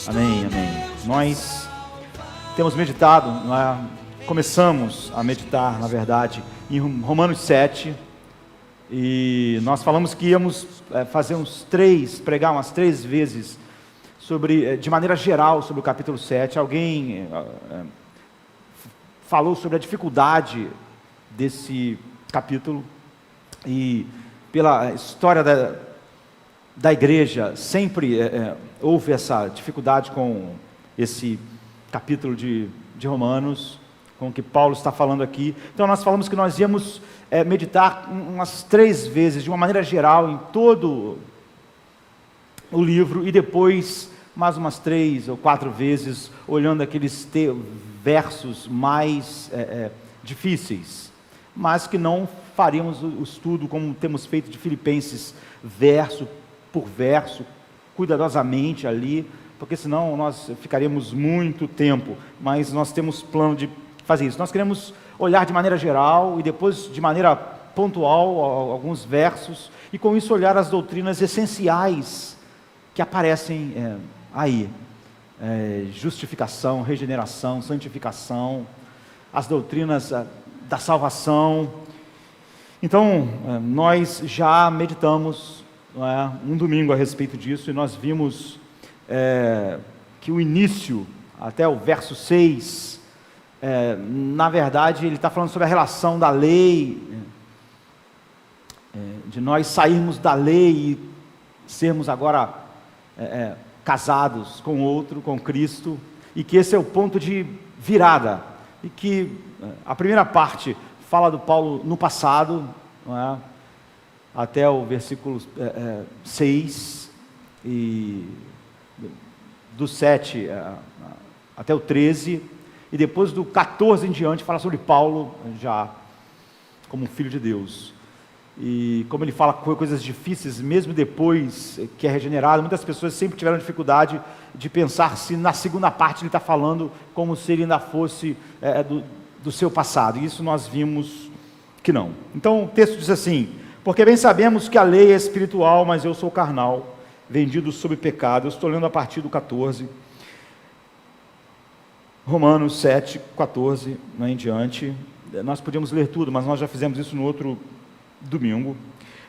Amém, amém. Nós temos meditado, começamos a meditar, na verdade, em Romanos 7, e nós falamos que íamos pregar umas 3 vezes, de maneira geral, sobre o capítulo 7. Alguém falou sobre a dificuldade desse capítulo, e pela história da igreja, sempre houve essa dificuldade com esse capítulo de Romanos, com o que Paulo está falando aqui. Então nós falamos que nós íamos meditar umas 3 vezes, de uma maneira geral, em todo o livro, e depois mais umas 3 ou 4 vezes, olhando aqueles versos mais difíceis, mas que não faríamos o estudo como temos feito de Filipenses, verso por verso, cuidadosamente ali, porque senão nós ficaríamos muito tempo, mas nós temos plano de fazer isso. Nós queremos olhar de maneira geral e depois de maneira pontual alguns versos, e com isso olhar as doutrinas essenciais que aparecem aí, justificação, regeneração, santificação, as doutrinas da salvação. Então, nós já meditamos um domingo a respeito disso, e nós vimos que o início, até o verso 6, na verdade, ele está falando sobre a relação da lei, de nós sairmos da lei e sermos agora casados com outro, com Cristo, e que esse é o ponto de virada, e que a primeira parte fala do Paulo no passado, até o versículo 6, e do 7 até o 13, e depois do 14 em diante fala sobre Paulo já como filho de Deus. E como ele fala coisas difíceis, mesmo depois que é regenerado, muitas pessoas sempre tiveram dificuldade de pensar se na segunda parte ele está falando como se ele ainda fosse do seu passado, e isso nós vimos que não. Então o texto diz assim: porque bem sabemos que a lei é espiritual, mas eu sou carnal, vendido sob pecado. Eu estou lendo a partir do 14, Romanos 7, 14 em diante. Nós podíamos ler tudo, mas nós já fizemos isso no outro domingo.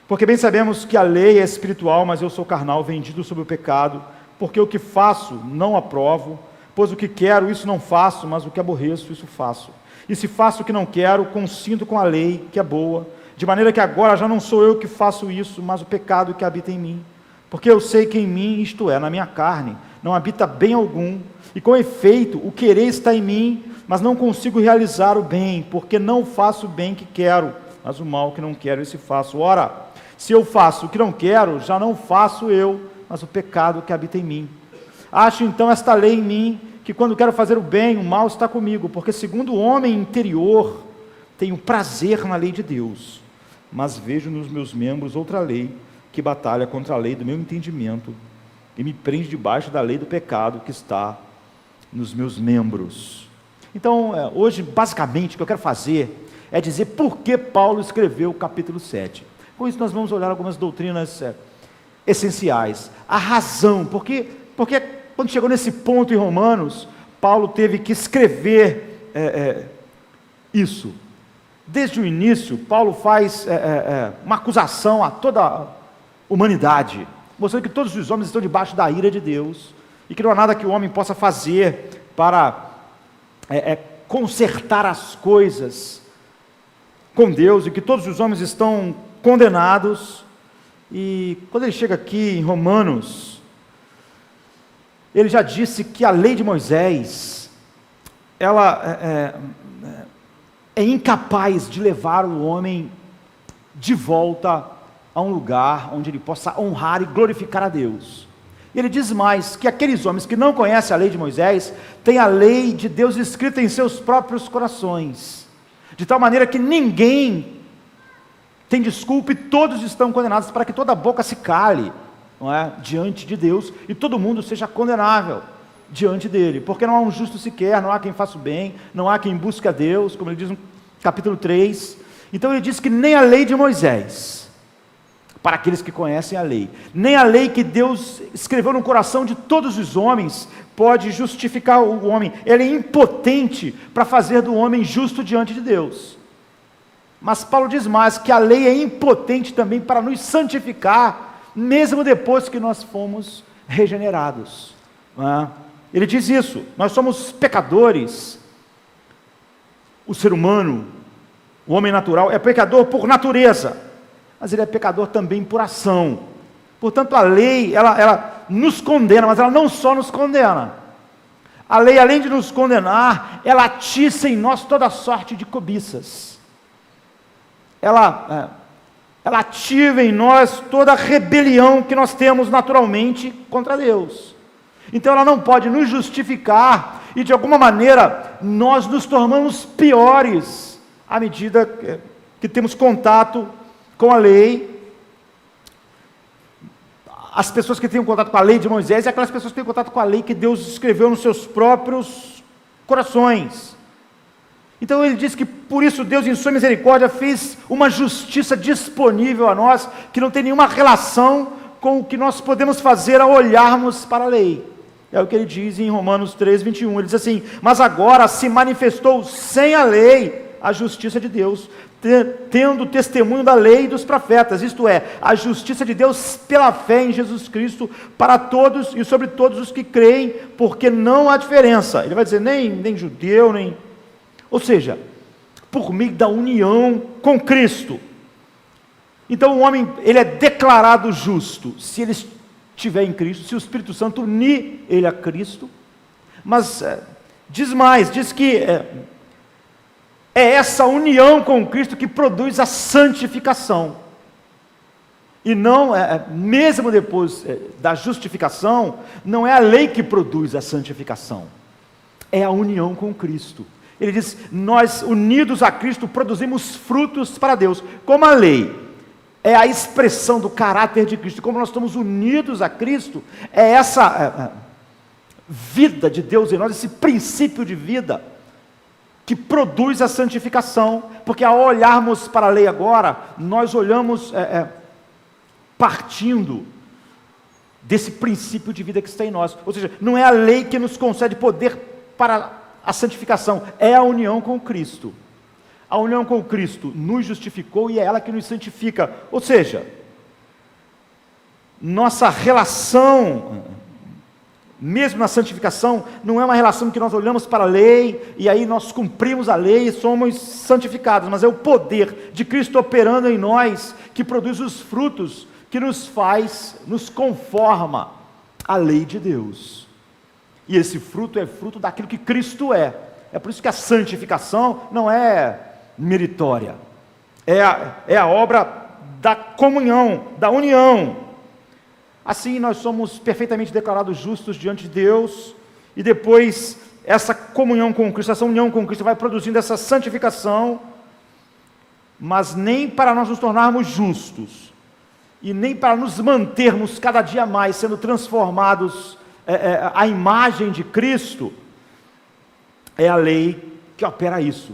Porque bem sabemos que a lei é espiritual, mas eu sou carnal, vendido sob o pecado, porque o que faço não aprovo, pois o que quero, isso não faço, mas o que aborreço, isso faço. E se faço o que não quero, consinto com a lei, que é boa, de maneira que agora já não sou eu que faço isso, mas o pecado que habita em mim. Porque eu sei que em mim, isto é, na minha carne, não habita bem algum, e com efeito, o querer está em mim, mas não consigo realizar o bem, porque não faço o bem que quero, mas o mal que não quero, esse faço. Ora, se eu faço o que não quero, já não faço eu, mas o pecado que habita em mim. Acho então esta lei em mim, que quando quero fazer o bem, o mal está comigo, porque segundo o homem interior, tenho prazer na lei de Deus, mas vejo nos meus membros outra lei, que batalha contra a lei do meu entendimento, e me prende debaixo da lei do pecado que está nos meus membros. Então, hoje, basicamente, o que eu quero fazer é dizer por que Paulo escreveu o capítulo 7. Com isso nós vamos olhar algumas doutrinas essenciais. A razão, porque quando chegou nesse ponto em Romanos, Paulo teve que escrever isso. Desde o início, Paulo faz uma acusação a toda a humanidade, mostrando que todos os homens estão debaixo da ira de Deus, e que não há nada que o homem possa fazer para consertar as coisas com Deus, e que todos os homens estão condenados. E quando ele chega aqui em Romanos, ele já disse que a lei de Moisés, ela é incapaz de levar o homem de volta a um lugar onde ele possa honrar e glorificar a Deus. E ele diz mais, que aqueles homens que não conhecem a lei de Moisés, têm a lei de Deus escrita em seus próprios corações, de tal maneira que ninguém tem desculpa, e todos estão condenados, para que toda boca se cale, não é, diante de Deus, e todo mundo seja condenável diante dele, porque não há um justo sequer, não há quem faça o bem, não há quem busque a Deus, como ele diz no capítulo 3. Então ele diz que nem a lei de Moisés para aqueles que conhecem a lei. Nem a lei que Deus escreveu no coração de todos os homens pode justificar o homem. Ela é impotente para fazer do homem justo diante de Deus. Mas Paulo diz mais, que a lei é impotente também para nos santificar, mesmo depois que nós fomos regenerados. Ele diz isso, nós somos pecadores. O ser humano, o homem natural, é pecador por natureza, mas ele é pecador também por ação. Portanto, a lei, ela nos condena, mas ela não só nos condena. A lei, além de nos condenar, ela atiça em nós toda sorte de cobiças. Ela ativa em nós toda a rebelião que nós temos naturalmente contra Deus. Então ela não pode nos justificar, e de alguma maneira nós nos tornamos piores à medida que temos contato com a lei. As pessoas que têm contato com a lei de Moisés e aquelas pessoas que têm contato com a lei que Deus escreveu nos seus próprios corações. Então ele diz que por isso Deus em sua misericórdia fez uma justiça disponível a nós, que não tem nenhuma relação com o que nós podemos fazer ao olharmos para a lei. É o que ele diz em Romanos 3:21, ele diz assim: mas agora se manifestou sem a lei a justiça de Deus, tendo testemunho da lei e dos profetas, isto é, a justiça de Deus pela fé em Jesus Cristo, para todos e sobre todos os que creem, porque não há diferença. Ele vai dizer, nem judeu, nem... Ou seja, por meio da união com Cristo. Então o homem, ele é declarado justo, se ele estiver em Cristo, se o Espírito Santo unir ele a Cristo. Mas diz mais, diz que é essa união com Cristo que produz a santificação. E não, mesmo depois da justificação, não é a lei que produz a santificação, é a união com Cristo. Ele diz, nós unidos a Cristo produzimos frutos para Deus. Como a lei é a expressão do caráter de Cristo, como nós estamos unidos a Cristo, é essa vida de Deus em nós, esse princípio de vida, que produz a santificação, porque ao olharmos para a lei agora, nós olhamos partindo desse princípio de vida que está em nós. Ou seja, não é a lei que nos concede poder para a santificação, é a união com Cristo. A união com Cristo nos justificou e é ela que nos santifica. Ou seja, nossa relação, mesmo na santificação, não é uma relação que nós olhamos para a lei e aí nós cumprimos a lei e somos santificados, mas é o poder de Cristo operando em nós que produz os frutos que nos conforma à lei de Deus. E esse fruto é fruto daquilo que Cristo é. É por isso que a santificação não é meritória, é a obra da comunhão, da união. Assim nós somos perfeitamente declarados justos diante de Deus, e depois essa comunhão com Cristo, essa união com Cristo vai produzindo essa santificação, mas nem para nós nos tornarmos justos, e nem para nos mantermos cada dia mais sendo transformados à imagem de Cristo, é a lei que opera isso.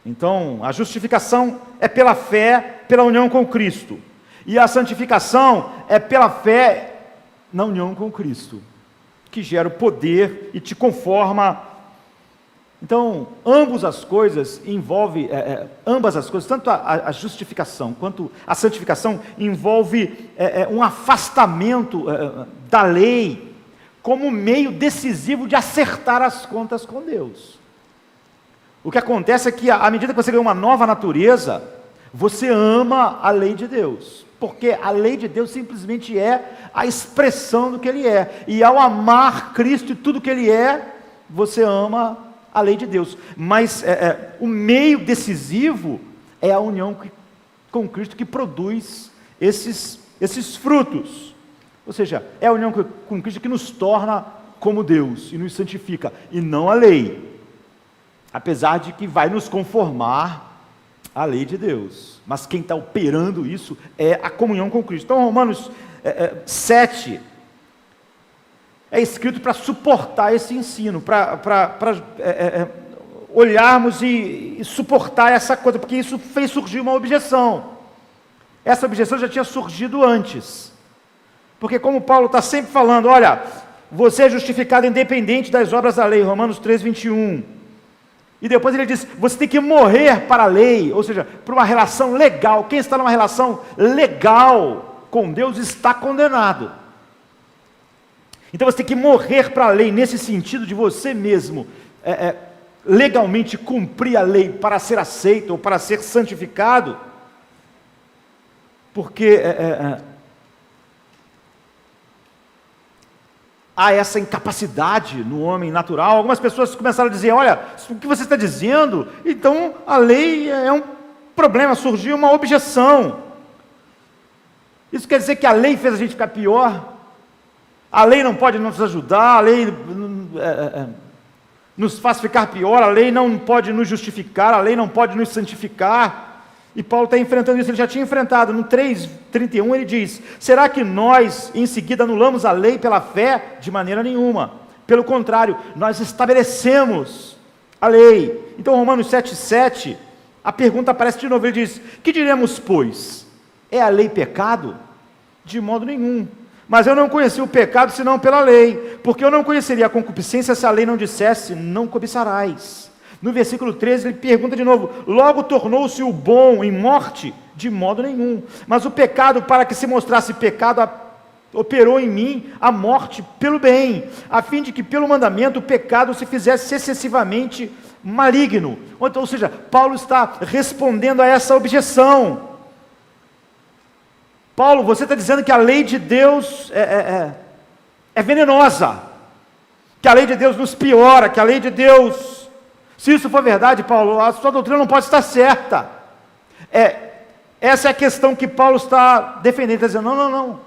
Então, a justificação é pela fé, pela união com Cristo. E a santificação é pela fé na união com Cristo, que gera o poder e te conforma. Então, ambas as coisas, tanto a justificação quanto a santificação, envolve um afastamento da lei como meio decisivo de acertar as contas com Deus. O que acontece é que, à medida que você ganha uma nova natureza, você ama a lei de Deus, porque a lei de Deus simplesmente é a expressão do que Ele é, e ao amar Cristo e tudo que Ele é, você ama a lei de Deus. Mas o meio decisivo é a união com Cristo que produz esses frutos. Ou seja, é a união com Cristo que nos torna como Deus e nos santifica, e não a lei, apesar de que vai nos conformar à lei de Deus, mas quem está operando isso é a comunhão com Cristo. Então Romanos 7 é escrito para suportar esse ensino, para olharmos e suportar essa coisa, porque isso fez surgir uma objeção. Essa objeção já tinha surgido antes. Porque como Paulo está sempre falando, olha, você é justificado independente das obras da lei, Romanos 3:21. E depois ele diz, você tem que morrer para a lei, ou seja, para uma relação legal. Quem está numa relação legal com Deus está condenado. Então você tem que morrer para a lei, nesse sentido de você mesmo legalmente cumprir a lei para ser aceito ou para ser santificado, porque há essa incapacidade no homem natural. Algumas pessoas começaram a dizer, olha, o que você está dizendo, então a lei é um problema, surgiu uma objeção. Isso quer dizer que a lei fez a gente ficar pior? A lei não pode nos ajudar, a lei nos faz ficar pior, a lei não pode nos justificar, a lei não pode nos santificar. E Paulo está enfrentando isso, ele já tinha enfrentado. No 3:31 ele diz, será que nós em seguida anulamos a lei pela fé? De maneira nenhuma. Pelo contrário, nós estabelecemos a lei. Então Romanos 7:7, a pergunta aparece de novo, ele diz, que diremos pois? É a lei pecado? De modo nenhum. Mas eu não conheci o pecado senão pela lei, porque eu não conheceria a concupiscência se a lei não dissesse, não cobiçarás. No versículo 13 ele pergunta de novo, logo tornou-se o bom em morte? De modo nenhum. Mas o pecado, para que se mostrasse pecado, operou em mim a morte pelo bem, a fim de que pelo mandamento o pecado se fizesse excessivamente maligno. Ou seja, Paulo está respondendo a essa objeção. Paulo, você está dizendo que a lei de Deus é venenosa, que a lei de Deus nos piora, que a lei de Deus... Se isso for verdade, Paulo, a sua doutrina não pode estar certa. Essa é a questão que Paulo está defendendo. Ele está dizendo, não.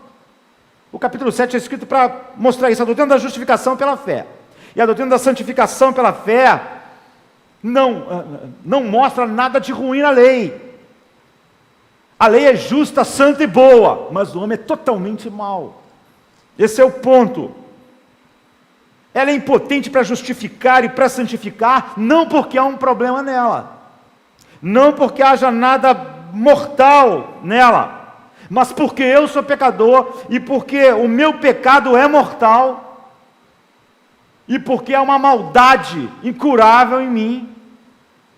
O capítulo 7 é escrito para mostrar isso. A doutrina da justificação pela fé. E a doutrina da santificação pela fé não mostra nada de ruim na lei. A lei é justa, santa e boa, mas o homem é totalmente mau. Esse é o ponto. Ela é impotente para justificar e para santificar, não porque há um problema nela, não porque haja nada mortal nela, mas porque eu sou pecador, e porque o meu pecado é mortal, e porque há uma maldade incurável em mim.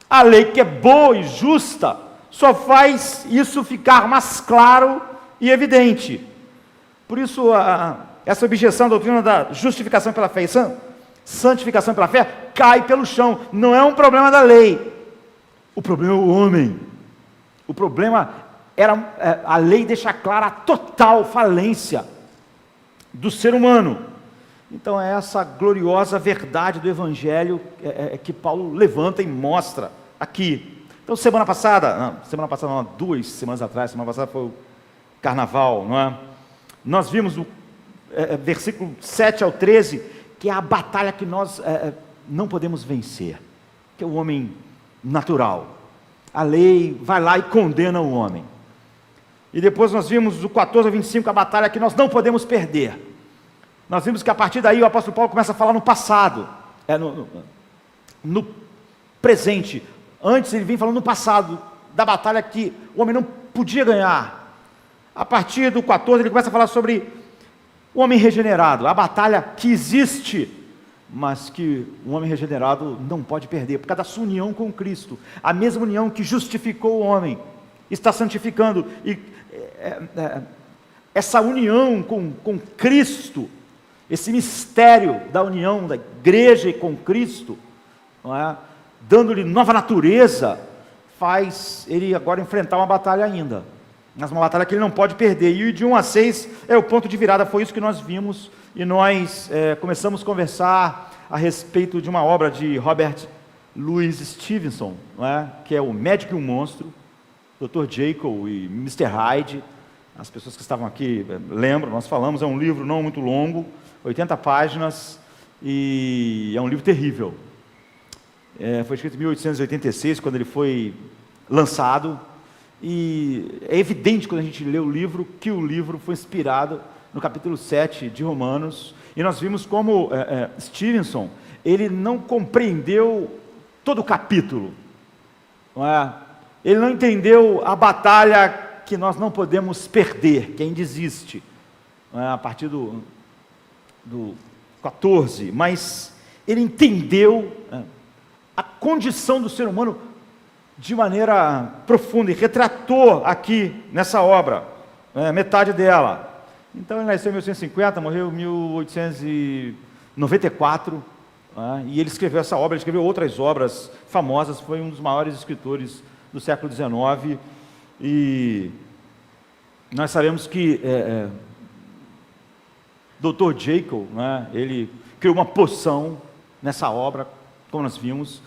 A lei que é boa e justa, só faz isso ficar mais claro e evidente. Por isso, essa objeção à doutrina da justificação pela fé e santificação pela fé cai pelo chão. Não é um problema da lei. O problema é o homem. O problema era, a lei deixa clara a total falência do ser humano. Então é essa gloriosa verdade do Evangelho que Paulo levanta e mostra aqui. Então semana passada não, 2 semanas atrás, semana passada foi o carnaval, não é? Nós vimos o versículo 7 ao 13, que é a batalha que nós não podemos vencer, que é o homem natural. A lei vai lá e condena o homem. E depois nós vimos do 14 ao 25, a batalha que nós não podemos perder. Nós vimos que a partir daí o apóstolo Paulo começa a falar no passado, no presente. Antes ele vem falando no passado, da batalha que o homem não podia ganhar. A partir do 14 ele começa a falar sobre o homem regenerado, a batalha que existe, mas que o homem regenerado não pode perder, por causa da sua união com Cristo. A mesma união que justificou o homem, está santificando. E essa união com Cristo, esse mistério da união da igreja com Cristo, não é? Dando-lhe nova natureza, faz ele agora enfrentar uma batalha ainda, mas uma batalha que ele não pode perder. E de 1 a 6 é o ponto de virada. Foi isso que nós vimos, e nós começamos a conversar a respeito de uma obra de Robert Louis Stevenson, não é? Que é O Médico e o Monstro, Dr. Jekyll e Mr. Hyde. As pessoas que estavam aqui lembram, nós falamos, é um livro não muito longo, 80 páginas, e é um livro terrível. Foi escrito em 1886, quando ele foi lançado, e é evidente quando a gente lê o livro, que o livro foi inspirado no capítulo 7 de Romanos, e nós vimos como Stevenson, ele não compreendeu todo o capítulo, não é? Ele não entendeu a batalha que nós não podemos perder, que ainda existe, a partir do 14, mas ele entendeu a condição do ser humano de maneira profunda e retratou aqui nessa obra, metade dela. Então ele nasceu em 1850, morreu em 1894, e ele escreveu essa obra, ele escreveu outras obras famosas, foi um dos maiores escritores do século XIX, e nós sabemos que Dr. Jekyll, ele criou uma poção nessa obra, como nós vimos,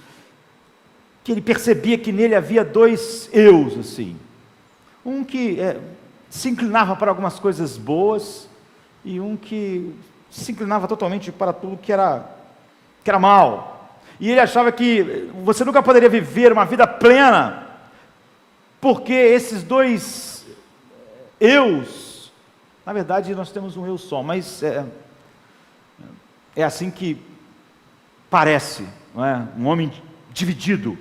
que ele percebia que nele havia dois eus, assim, um que se inclinava para algumas coisas boas e um que se inclinava totalmente para tudo que era mal. E ele achava que você nunca poderia viver uma vida plena, porque esses dois eus, na verdade nós temos um eu só, mas é assim que parece, não é? Um homem dividido.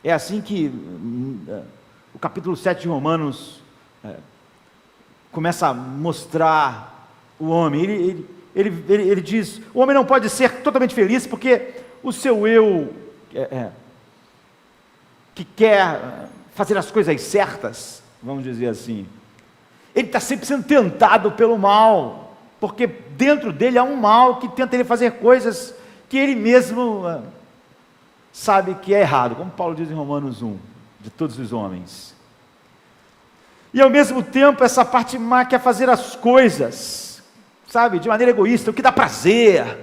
É assim que o capítulo 7 de Romanos começa a mostrar o homem. Ele diz, o homem não pode ser totalmente feliz, porque o seu eu, que quer fazer as coisas certas, vamos dizer assim, ele está sempre sendo tentado pelo mal, porque dentro dele há um mal que tenta ele fazer coisas que ele mesmo sabe que é errado, como Paulo diz em Romanos 1, de todos os homens. E ao mesmo tempo essa parte má quer fazer as coisas, sabe, de maneira egoísta, o que dá prazer,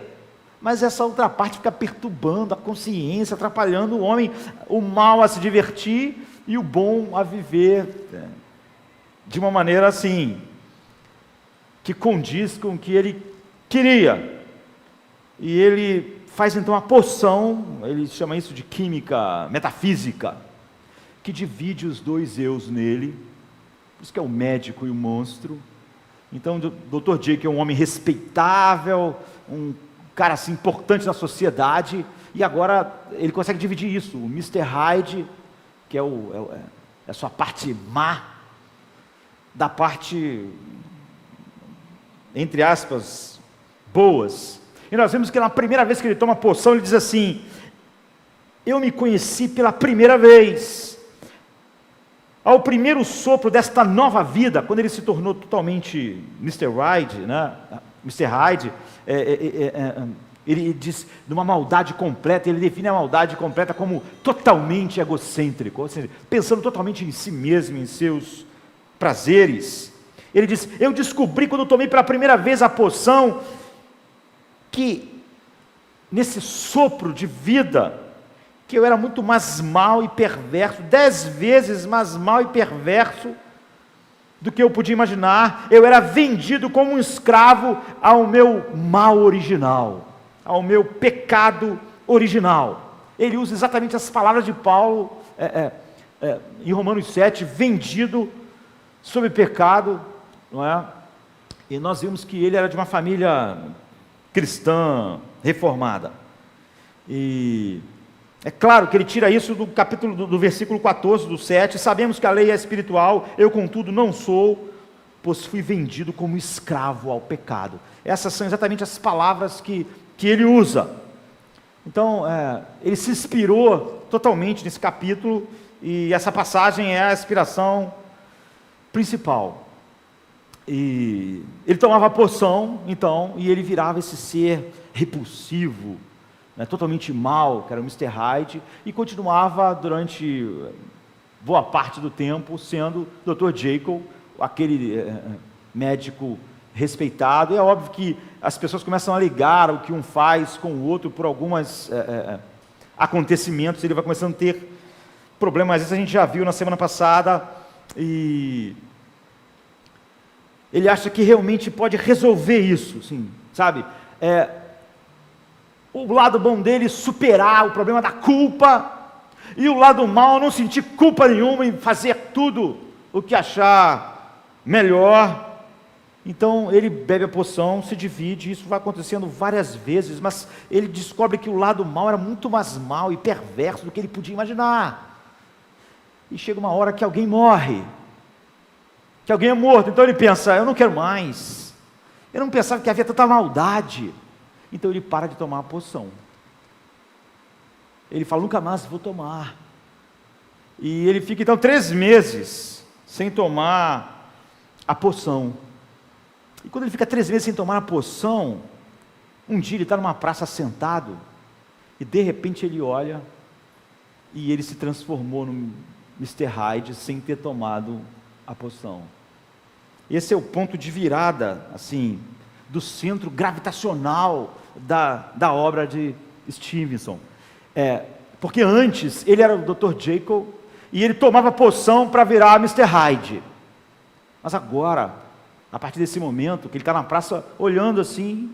mas essa outra parte fica perturbando a consciência, atrapalhando o homem, o mal a se divertir e o bom a viver de uma maneira assim, que condiz com o que ele queria. E ele faz então a poção, ele chama isso de química metafísica, que divide os dois eus nele, por isso que é o médico e o monstro. Então o Dr. Jekyll é um homem respeitável, um cara assim importante na sociedade, e agora ele consegue dividir isso, o Mr. Hyde, que é a sua parte má, da parte, entre aspas, boas. E nós vemos que na primeira vez que ele toma a poção, ele diz assim, eu me conheci pela primeira vez. Ao primeiro sopro desta nova vida, quando ele se tornou totalmente Mr. Hyde, Mr. Hyde, ele diz, de uma maldade completa, ele define a maldade completa como totalmente egocêntrico, ou seja, pensando totalmente em si mesmo, em seus prazeres. Ele diz, eu descobri quando tomei pela primeira vez a poção, que nesse sopro de vida, que eu era muito mais mal e perverso, 10 vezes mais mal e perverso do que eu podia imaginar. Eu era vendido como um escravo ao meu mal original, ao meu pecado original. Ele usa exatamente as palavras de Paulo em Romanos 7, vendido sob pecado, não é? E nós vimos que ele era de uma família cristã reformada, e é claro que ele tira isso do capítulo do versículo 14 do 7, sabemos que a lei é espiritual, eu contudo não sou, pois fui vendido como escravo ao pecado. Essas são exatamente as palavras que ele usa. Então ele se inspirou totalmente nesse capítulo, e essa passagem é a inspiração principal. E ele tomava a poção, então, e ele virava esse ser repulsivo, totalmente mal, que era o Mr. Hyde, e continuava durante boa parte do tempo sendo Dr. Jekyll, aquele médico respeitado. E é óbvio que as pessoas começam a ligar o que um faz com o outro por alguns acontecimentos, ele vai começando a ter problemas. Isso a gente já viu na semana passada, e ele acha que realmente pode resolver isso, sim, sabe? O lado bom dele superar o problema da culpa, e o lado mal não sentir culpa nenhuma em fazer tudo o que achar melhor. Então ele bebe a poção, se divide, isso vai acontecendo várias vezes, mas ele descobre que o lado mal era muito mais mal e perverso do que ele podia imaginar. E chega uma hora que alguém morre, que alguém é morto. Então ele pensa, eu não quero mais. Eu não pensava que havia tanta maldade. Então ele para de tomar a poção. Ele fala, nunca mais vou tomar. E ele fica então 3 meses sem tomar a poção. E quando ele fica 3 meses sem tomar a poção, um dia ele está numa praça sentado, e de repente ele olha, e ele se transformou no Mr. Hyde sem ter tomado a poção. Esse é o ponto de virada, assim, do centro gravitacional da obra de Stevenson. Porque antes ele era o Dr. Jekyll, e ele tomava poção para virar Mr. Hyde. Mas agora, a partir desse momento, que ele está na praça olhando assim,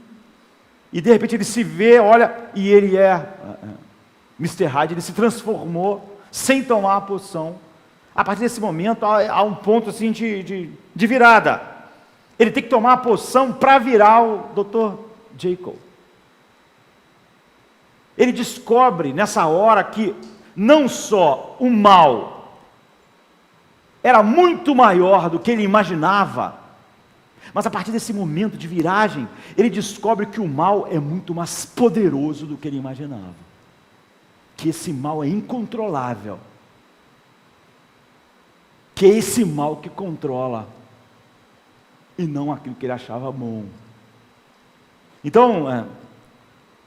e de repente ele se vê, olha, e ele é Mr. Hyde, ele se transformou sem tomar a poção. A partir desse momento há um ponto assim de virada. Ele tem que tomar a poção para virar o Dr. Jekyll. Ele descobre nessa hora que não só o mal era muito maior do que ele imaginava, mas a partir desse momento de viragem, ele descobre que o mal é muito mais poderoso do que ele imaginava. Que esse mal é incontrolável. Que é esse mal que controla, e não aquilo que ele achava bom. Então,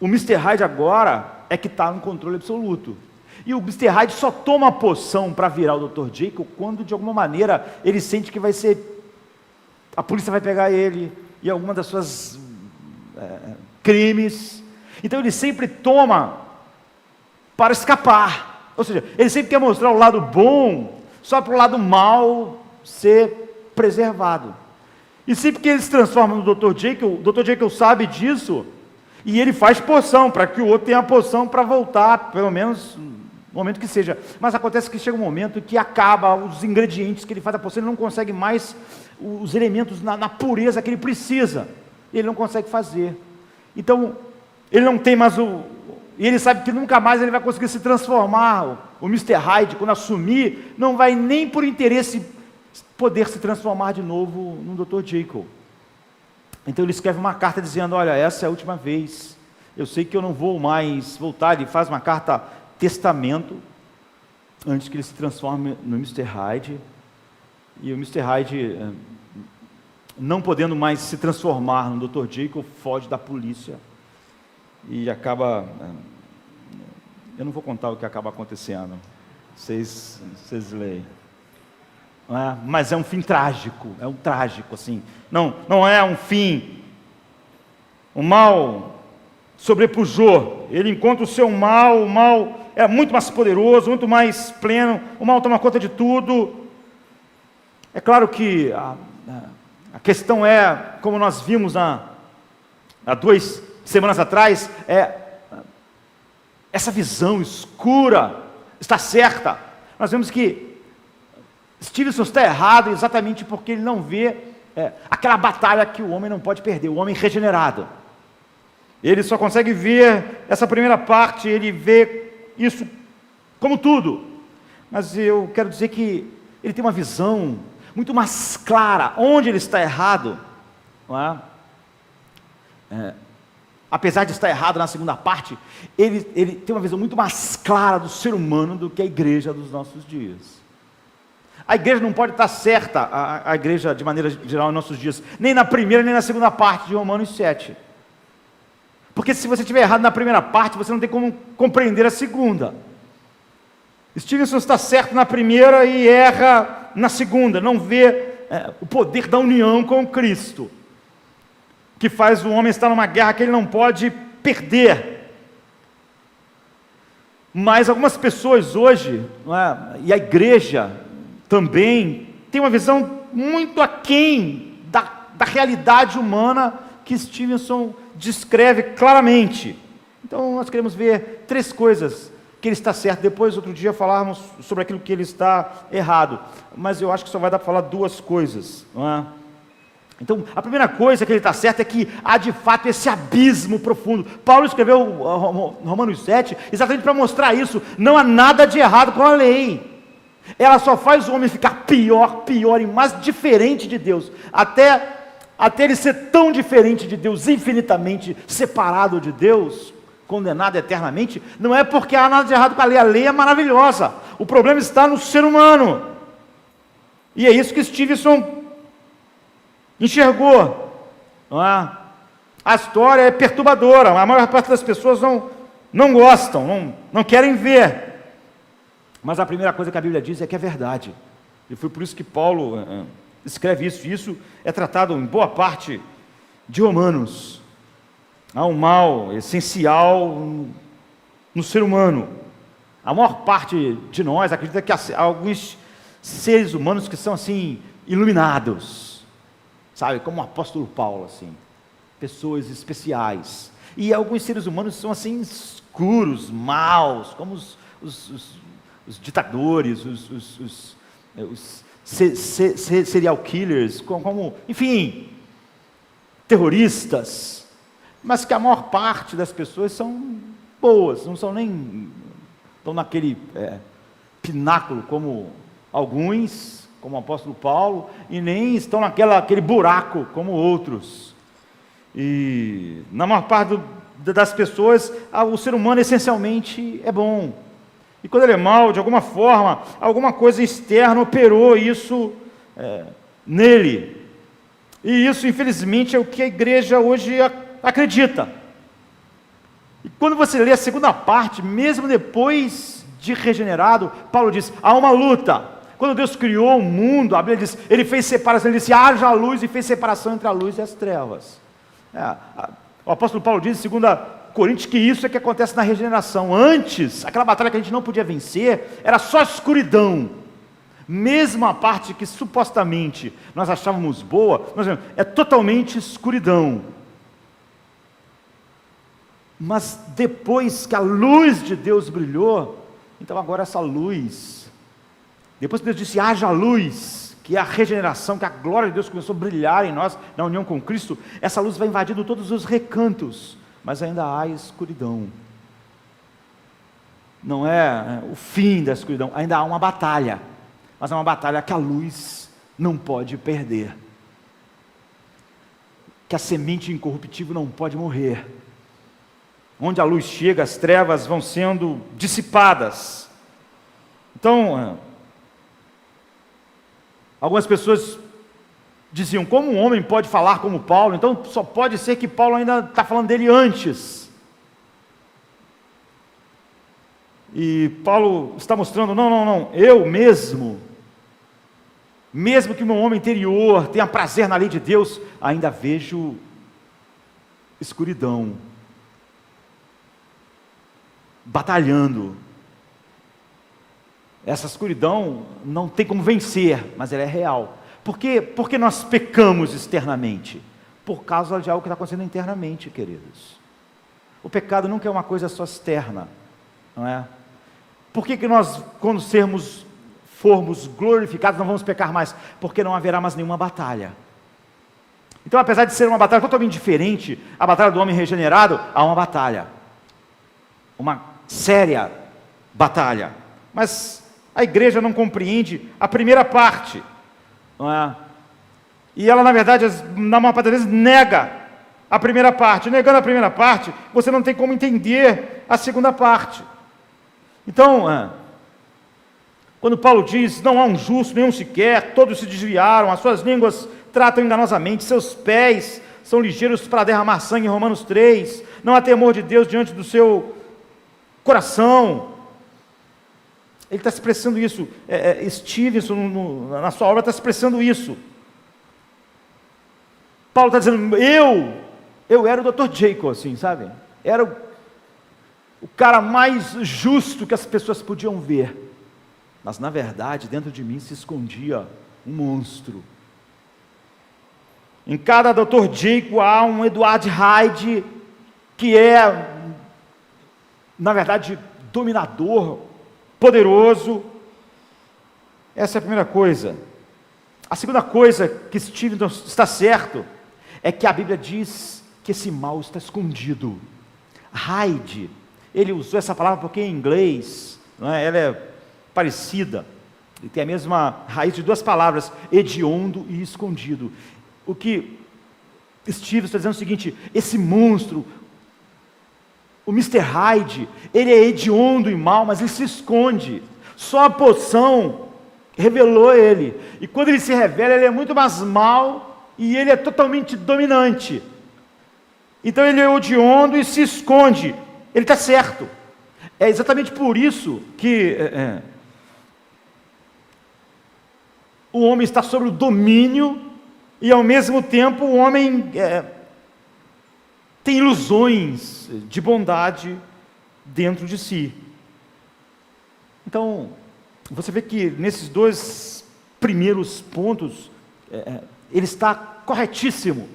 o Mr. Hyde agora é que está no controle absoluto. E o Mr. Hyde só toma a poção para virar o Dr. Jekyll quando, de alguma maneira, ele sente que vai ser... A polícia vai pegar ele e alguma das suas crimes. Então ele sempre toma para escapar. Ou seja, ele sempre quer mostrar o lado bom, só para o lado mal ser preservado. E sempre que ele se transforma no Dr. Jekyll, o Dr. Jekyll sabe disso, e ele faz poção, para que o outro tenha a poção para voltar, pelo menos no momento que seja. Mas acontece que chega um momento que acaba os ingredientes que ele faz a poção, ele não consegue mais os elementos na pureza que ele precisa, ele não consegue fazer. Então, ele não tem mais e ele sabe que nunca mais ele vai conseguir se transformar. O Mr. Hyde, quando assumir, não vai nem por interesse poder se transformar de novo no Dr. Jekyll. Então ele escreve uma carta dizendo, olha, essa é a última vez, eu sei que eu não vou mais voltar. Ele faz uma carta testamento, antes que ele se transforme no Mr. Hyde, e o Mr. Hyde, não podendo mais se transformar no Dr. Jekyll, foge da polícia, e acaba, eu não vou contar o que acaba acontecendo, vocês leem. Mas é um fim trágico, é um trágico assim, não é um fim, o mal sobrepujou, ele encontra o seu mal, o mal é muito mais poderoso, muito mais pleno, o mal toma conta de tudo. É claro que a questão é, como nós vimos há 2 semanas atrás, essa visão escura está certa. Nós vemos que Stevenson está errado exatamente porque ele não vê aquela batalha que o homem não pode perder, o homem regenerado. Ele só consegue ver essa primeira parte, ele vê isso como tudo. Mas eu quero dizer que ele tem uma visão muito mais clara, onde ele está errado, não é? Apesar de estar errado na segunda parte, ele tem uma visão muito mais clara do ser humano do que a igreja dos nossos dias. A igreja não pode estar certa, a igreja de maneira geral em nossos dias, nem na primeira nem na segunda parte de Romanos 7. Porque se você estiver errado na primeira parte, você não tem como compreender a segunda. Stevenson está certo na primeira e erra na segunda, não vê o poder da união com Cristo, que faz o homem estar numa guerra que ele não pode perder. Mas algumas pessoas hoje, e a igreja também, tem uma visão muito aquém da realidade humana que Stevenson descreve claramente. Então nós queremos ver 3 coisas que ele está certo, depois outro dia falarmos sobre aquilo que ele está errado, mas eu acho que só vai dar para falar 2 coisas, não é? Então, a primeira coisa que ele está certo é que há de fato esse abismo profundo. Paulo escreveu Romanos 7 exatamente para mostrar isso. Não há nada de errado com a lei. Ela só faz o homem ficar pior e mais diferente de Deus, até ele ser tão diferente de Deus, infinitamente separado de Deus, condenado eternamente. Não é porque há nada de errado com a lei é maravilhosa, o problema está no ser humano, e é isso que Stevenson enxergou, não é? A história é perturbadora, a maior parte das pessoas não gostam, não querem ver, mas a primeira coisa que a Bíblia diz é que é verdade, e foi por isso que Paulo escreve isso, e isso é tratado em boa parte de Romanos. Há um mal essencial no ser humano. A maior parte de nós acredita que há alguns seres humanos que são assim, iluminados, sabe, como o apóstolo Paulo, assim, pessoas especiais, e alguns seres humanos são assim, escuros, maus, como os ditadores, os serial killers, como, enfim, terroristas, mas que a maior parte das pessoas são boas, não são nem, estão naquele pináculo como alguns, como o apóstolo Paulo, e nem estão naquele buraco como outros. E na maior parte das pessoas, o ser humano essencialmente é bom. E quando ele é mau, de alguma forma, alguma coisa externa operou isso nele. E isso, infelizmente, é o que a igreja hoje acredita. E quando você lê a segunda parte, mesmo depois de regenerado, Paulo diz, há uma luta. Quando Deus criou o mundo, a Bíblia diz, ele fez separação, ele disse, haja luz, e fez separação entre a luz e as trevas. O apóstolo Paulo diz em 2 Coríntios que isso é que acontece na regeneração. Antes, aquela batalha que a gente não podia vencer, era só escuridão. Mesmo a parte que supostamente nós achávamos boa, é totalmente escuridão. Mas depois que a luz de Deus brilhou, então agora essa luz, depois que Deus disse, haja luz, que é a regeneração, que a glória de Deus começou a brilhar em nós, na união com Cristo, essa luz vai invadindo todos os recantos, mas ainda há escuridão. Não é o fim da escuridão, ainda há uma batalha, mas é uma batalha que a luz não pode perder, que a semente incorruptível não pode morrer. Onde a luz chega, as trevas vão sendo dissipadas. Então, algumas pessoas diziam, como um homem pode falar como Paulo? Então só pode ser que Paulo ainda está falando dele antes. E Paulo está mostrando, não, eu mesmo que o meu homem interior tenha prazer na lei de Deus, ainda vejo escuridão, batalhando. Essa escuridão não tem como vencer, mas ela é real. Por que nós pecamos externamente? Por causa de algo que está acontecendo internamente, queridos. O pecado nunca é uma coisa só externa, não é? Por que nós, quando formos glorificados, não vamos pecar mais? Porque não haverá mais nenhuma batalha. Então, apesar de ser uma batalha totalmente diferente, a batalha do homem regenerado, há uma batalha. Uma séria batalha. Mas a igreja não compreende a primeira parte, não é? E ela, na verdade, na maior parte das vezes, nega a primeira parte. Negando a primeira parte, você não tem como entender a segunda parte. Então, quando Paulo diz, não há um justo, nenhum sequer, todos se desviaram, as suas línguas tratam enganosamente, seus pés são ligeiros para derramar sangue, em Romanos 3, não há temor de Deus diante do seu coração. Ele está expressando isso, Stevenson, na sua obra, está expressando isso. Paulo está dizendo, eu era o Dr. Jacob, assim, sabe? Era o cara mais justo que as pessoas podiam ver. Mas, na verdade, dentro de mim se escondia um monstro. Em cada Dr. Jacob há um Edward Hyde, que é, na verdade, dominador, poderoso. Essa é a primeira coisa. A segunda coisa que Stevenson está certo é que a Bíblia diz que esse mal está escondido. Hyde, ele usou essa palavra porque em inglês, não é, ela é parecida. Ele tem a mesma raiz de duas palavras, hediondo e escondido. O que Steve está dizendo é o seguinte: esse monstro, o Mr. Hyde, ele é hediondo e mau, mas ele se esconde. Só a poção revelou ele. E quando ele se revela, ele é muito mais mau e ele é totalmente dominante. Então ele é hediondo e se esconde. Ele está certo. É exatamente por isso que o homem está sob o domínio e ao mesmo tempo o homem tem ilusões de bondade dentro de si. Então, você vê que nesses dois primeiros pontos, ele está corretíssimo.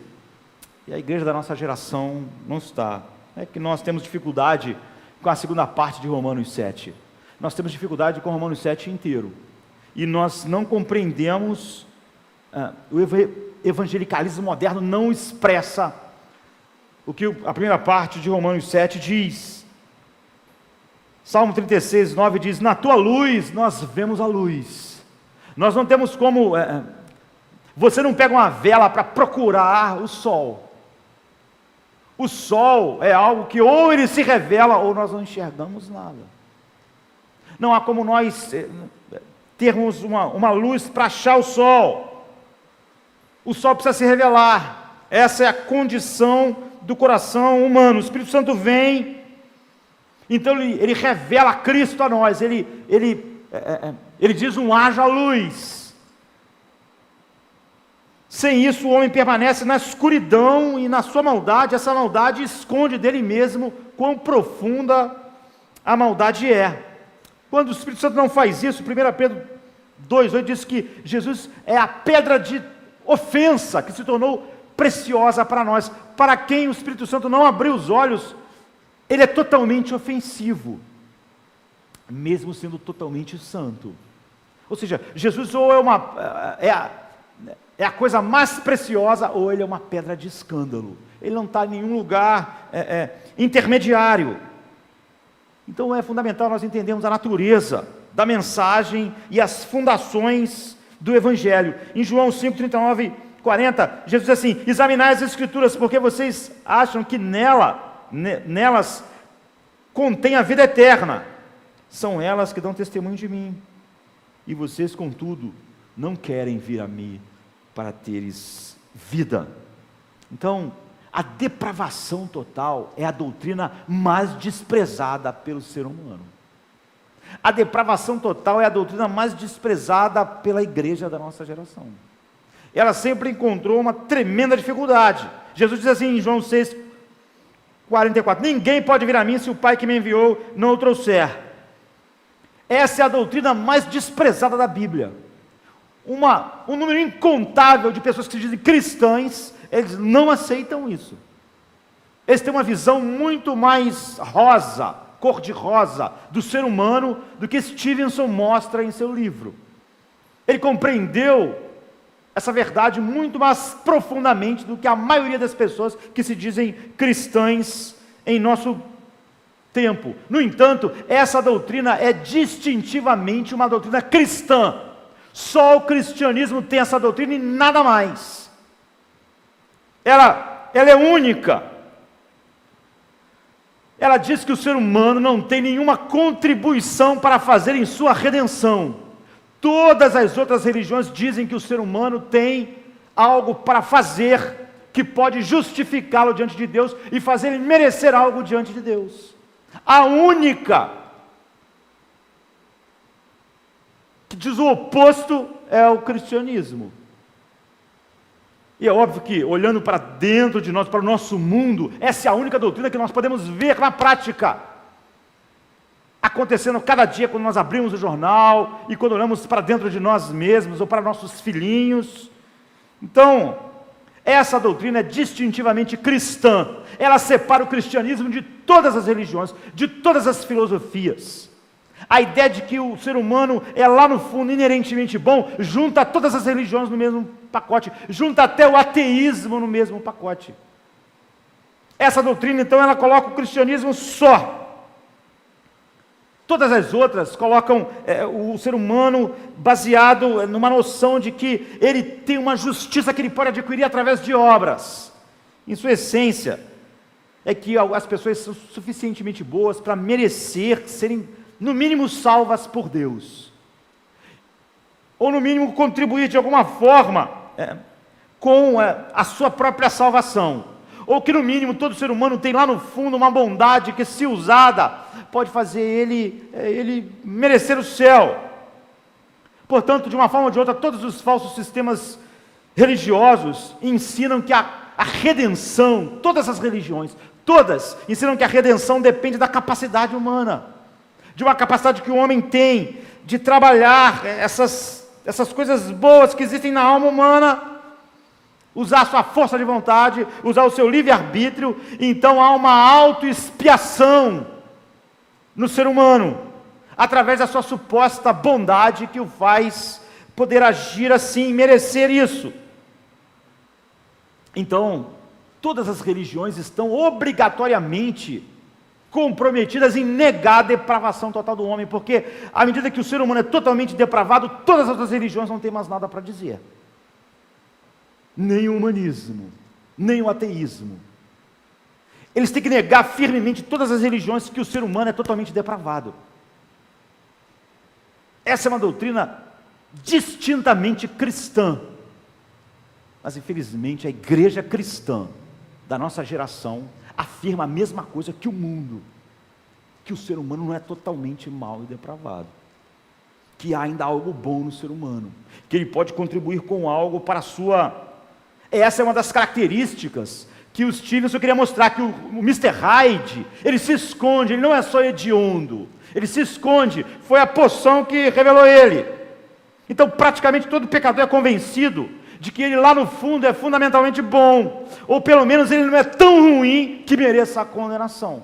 E a igreja da nossa geração não está. É que nós temos dificuldade com a segunda parte de Romanos 7. Nós temos dificuldade com Romanos 7 inteiro. E nós não compreendemos, o evangelicalismo moderno não expressa o que a primeira parte de Romanos 7 diz. Salmo 36, 9 diz: na tua luz nós vemos a luz. Nós não temos como, você não pega uma vela para procurar o sol. O sol é algo que ou ele se revela ou nós não enxergamos nada. Não há como nós termos uma luz para achar o sol. O sol precisa se revelar. Essa é a condição do coração humano. O Espírito Santo vem, então ele revela Cristo a nós. Ele diz haja luz. Sem isso o homem permanece na escuridão e na sua maldade. Essa maldade esconde dele mesmo quão profunda a maldade é. Quando o Espírito Santo não faz isso, 1 Pedro 2,8 diz que Jesus é a pedra de ofensa que se tornou preciosa para nós. Para quem o Espírito Santo não abriu os olhos, ele é totalmente ofensivo, mesmo sendo totalmente santo. Ou seja, Jesus ou é a coisa mais preciosa, ou ele é uma pedra de escândalo. Ele não está em nenhum lugar intermediário. Então é fundamental nós entendermos a natureza da mensagem e as fundações do Evangelho. Em João 5, 39, 40, Jesus diz assim: examinai as Escrituras, porque vocês acham que nelas contém a vida eterna. São elas que dão testemunho de mim. E vocês, contudo, não querem vir a mim para teres vida. Então, a depravação total é a doutrina mais desprezada pelo ser humano. A depravação total é a doutrina mais desprezada pela igreja da nossa geração. Ela sempre encontrou uma tremenda dificuldade. Jesus diz assim em João 6, 44, ninguém pode vir a mim se o Pai que me enviou não o trouxer. Essa é a doutrina mais desprezada da Bíblia. Um número incontável de pessoas que se dizem cristãs, eles não aceitam isso. Eles têm uma visão muito mais rosa, cor-de-rosa, do ser humano, do que Stevenson mostra em seu livro. Ele compreendeu essa verdade muito mais profundamente do que a maioria das pessoas que se dizem cristãs em nosso tempo. No entanto, essa doutrina é distintivamente uma doutrina cristã. Só o cristianismo tem essa doutrina e nada mais. Ela é única. Ela diz que o ser humano não tem nenhuma contribuição para fazer em sua redenção. Todas as outras religiões dizem que o ser humano tem algo para fazer que pode justificá-lo diante de Deus e fazer ele merecer algo diante de Deus. A única que diz o oposto é o cristianismo. E é óbvio que, olhando para dentro de nós, para o nosso mundo, essa é a única doutrina que nós podemos ver na prática, acontecendo cada dia quando nós abrimos o jornal, e quando olhamos para dentro de nós mesmos, ou para nossos filhinhos. Então, essa doutrina é distintivamente cristã. Ela separa o cristianismo de todas as religiões, de todas as filosofias. A ideia de que o ser humano é lá no fundo inerentemente bom, junta todas as religiões no mesmo pacote, junta até o ateísmo no mesmo pacote. Essa doutrina, então, ela coloca o cristianismo só. Todas as outras colocam o ser humano baseado numa noção de que ele tem uma justiça que ele pode adquirir através de obras. Em sua essência, é que as pessoas são suficientemente boas para merecer serem, no mínimo, salvas por Deus. Ou, no mínimo, contribuir de alguma forma com a sua própria salvação. Ou que, no mínimo, todo ser humano tem lá no fundo uma bondade que, se usada, pode fazer ele merecer o céu. Portanto, de uma forma ou de outra, todos os falsos sistemas religiosos ensinam que a redenção, todas as religiões, todas ensinam que a redenção depende da capacidade humana, de uma capacidade que o homem tem de trabalhar essas coisas boas que existem na alma humana, usar a sua força de vontade, usar o seu livre-arbítrio. Então há uma autoexpiação no ser humano, através da sua suposta bondade que o faz poder agir assim, merecer isso. Então, todas as religiões estão obrigatoriamente comprometidas em negar a depravação total do homem, porque à medida que o ser humano é totalmente depravado, todas as outras religiões não têm mais nada para dizer. Nem o humanismo, nem o ateísmo. Eles têm que negar firmemente todas as religiões que o ser humano é totalmente depravado. Essa é uma doutrina distintamente cristã. Mas, infelizmente, a igreja cristã da nossa geração afirma a mesma coisa que o mundo, que o ser humano não é totalmente mau e depravado, que há ainda algo bom no ser humano, que ele pode contribuir com algo para a sua... Essa é uma das características que o Stevenson queria mostrar, que o Mr. Hyde, ele se esconde, ele não é só hediondo, ele se esconde, foi a poção que revelou ele. Então, praticamente todo pecador é convencido de que ele lá no fundo é fundamentalmente bom, ou pelo menos ele não é tão ruim que mereça a condenação,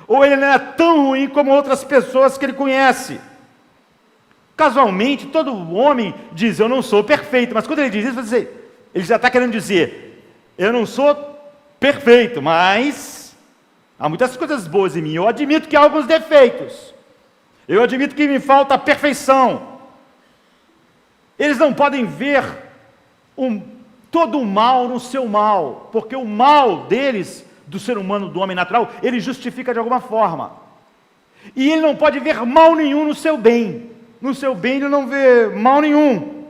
ou ele não é tão ruim como outras pessoas que ele conhece. Casualmente, todo homem diz: eu não sou perfeito, mas quando ele diz isso, ele já está querendo dizer: eu não sou perfeito, mas há muitas coisas boas em mim, eu admito que há alguns defeitos, eu admito que me falta perfeição. Eles não podem ver todo o mal no seu mal, porque o mal deles, do ser humano, do homem natural, ele justifica de alguma forma, e ele não pode ver mal nenhum no seu bem. No seu bem ele não vê mal nenhum,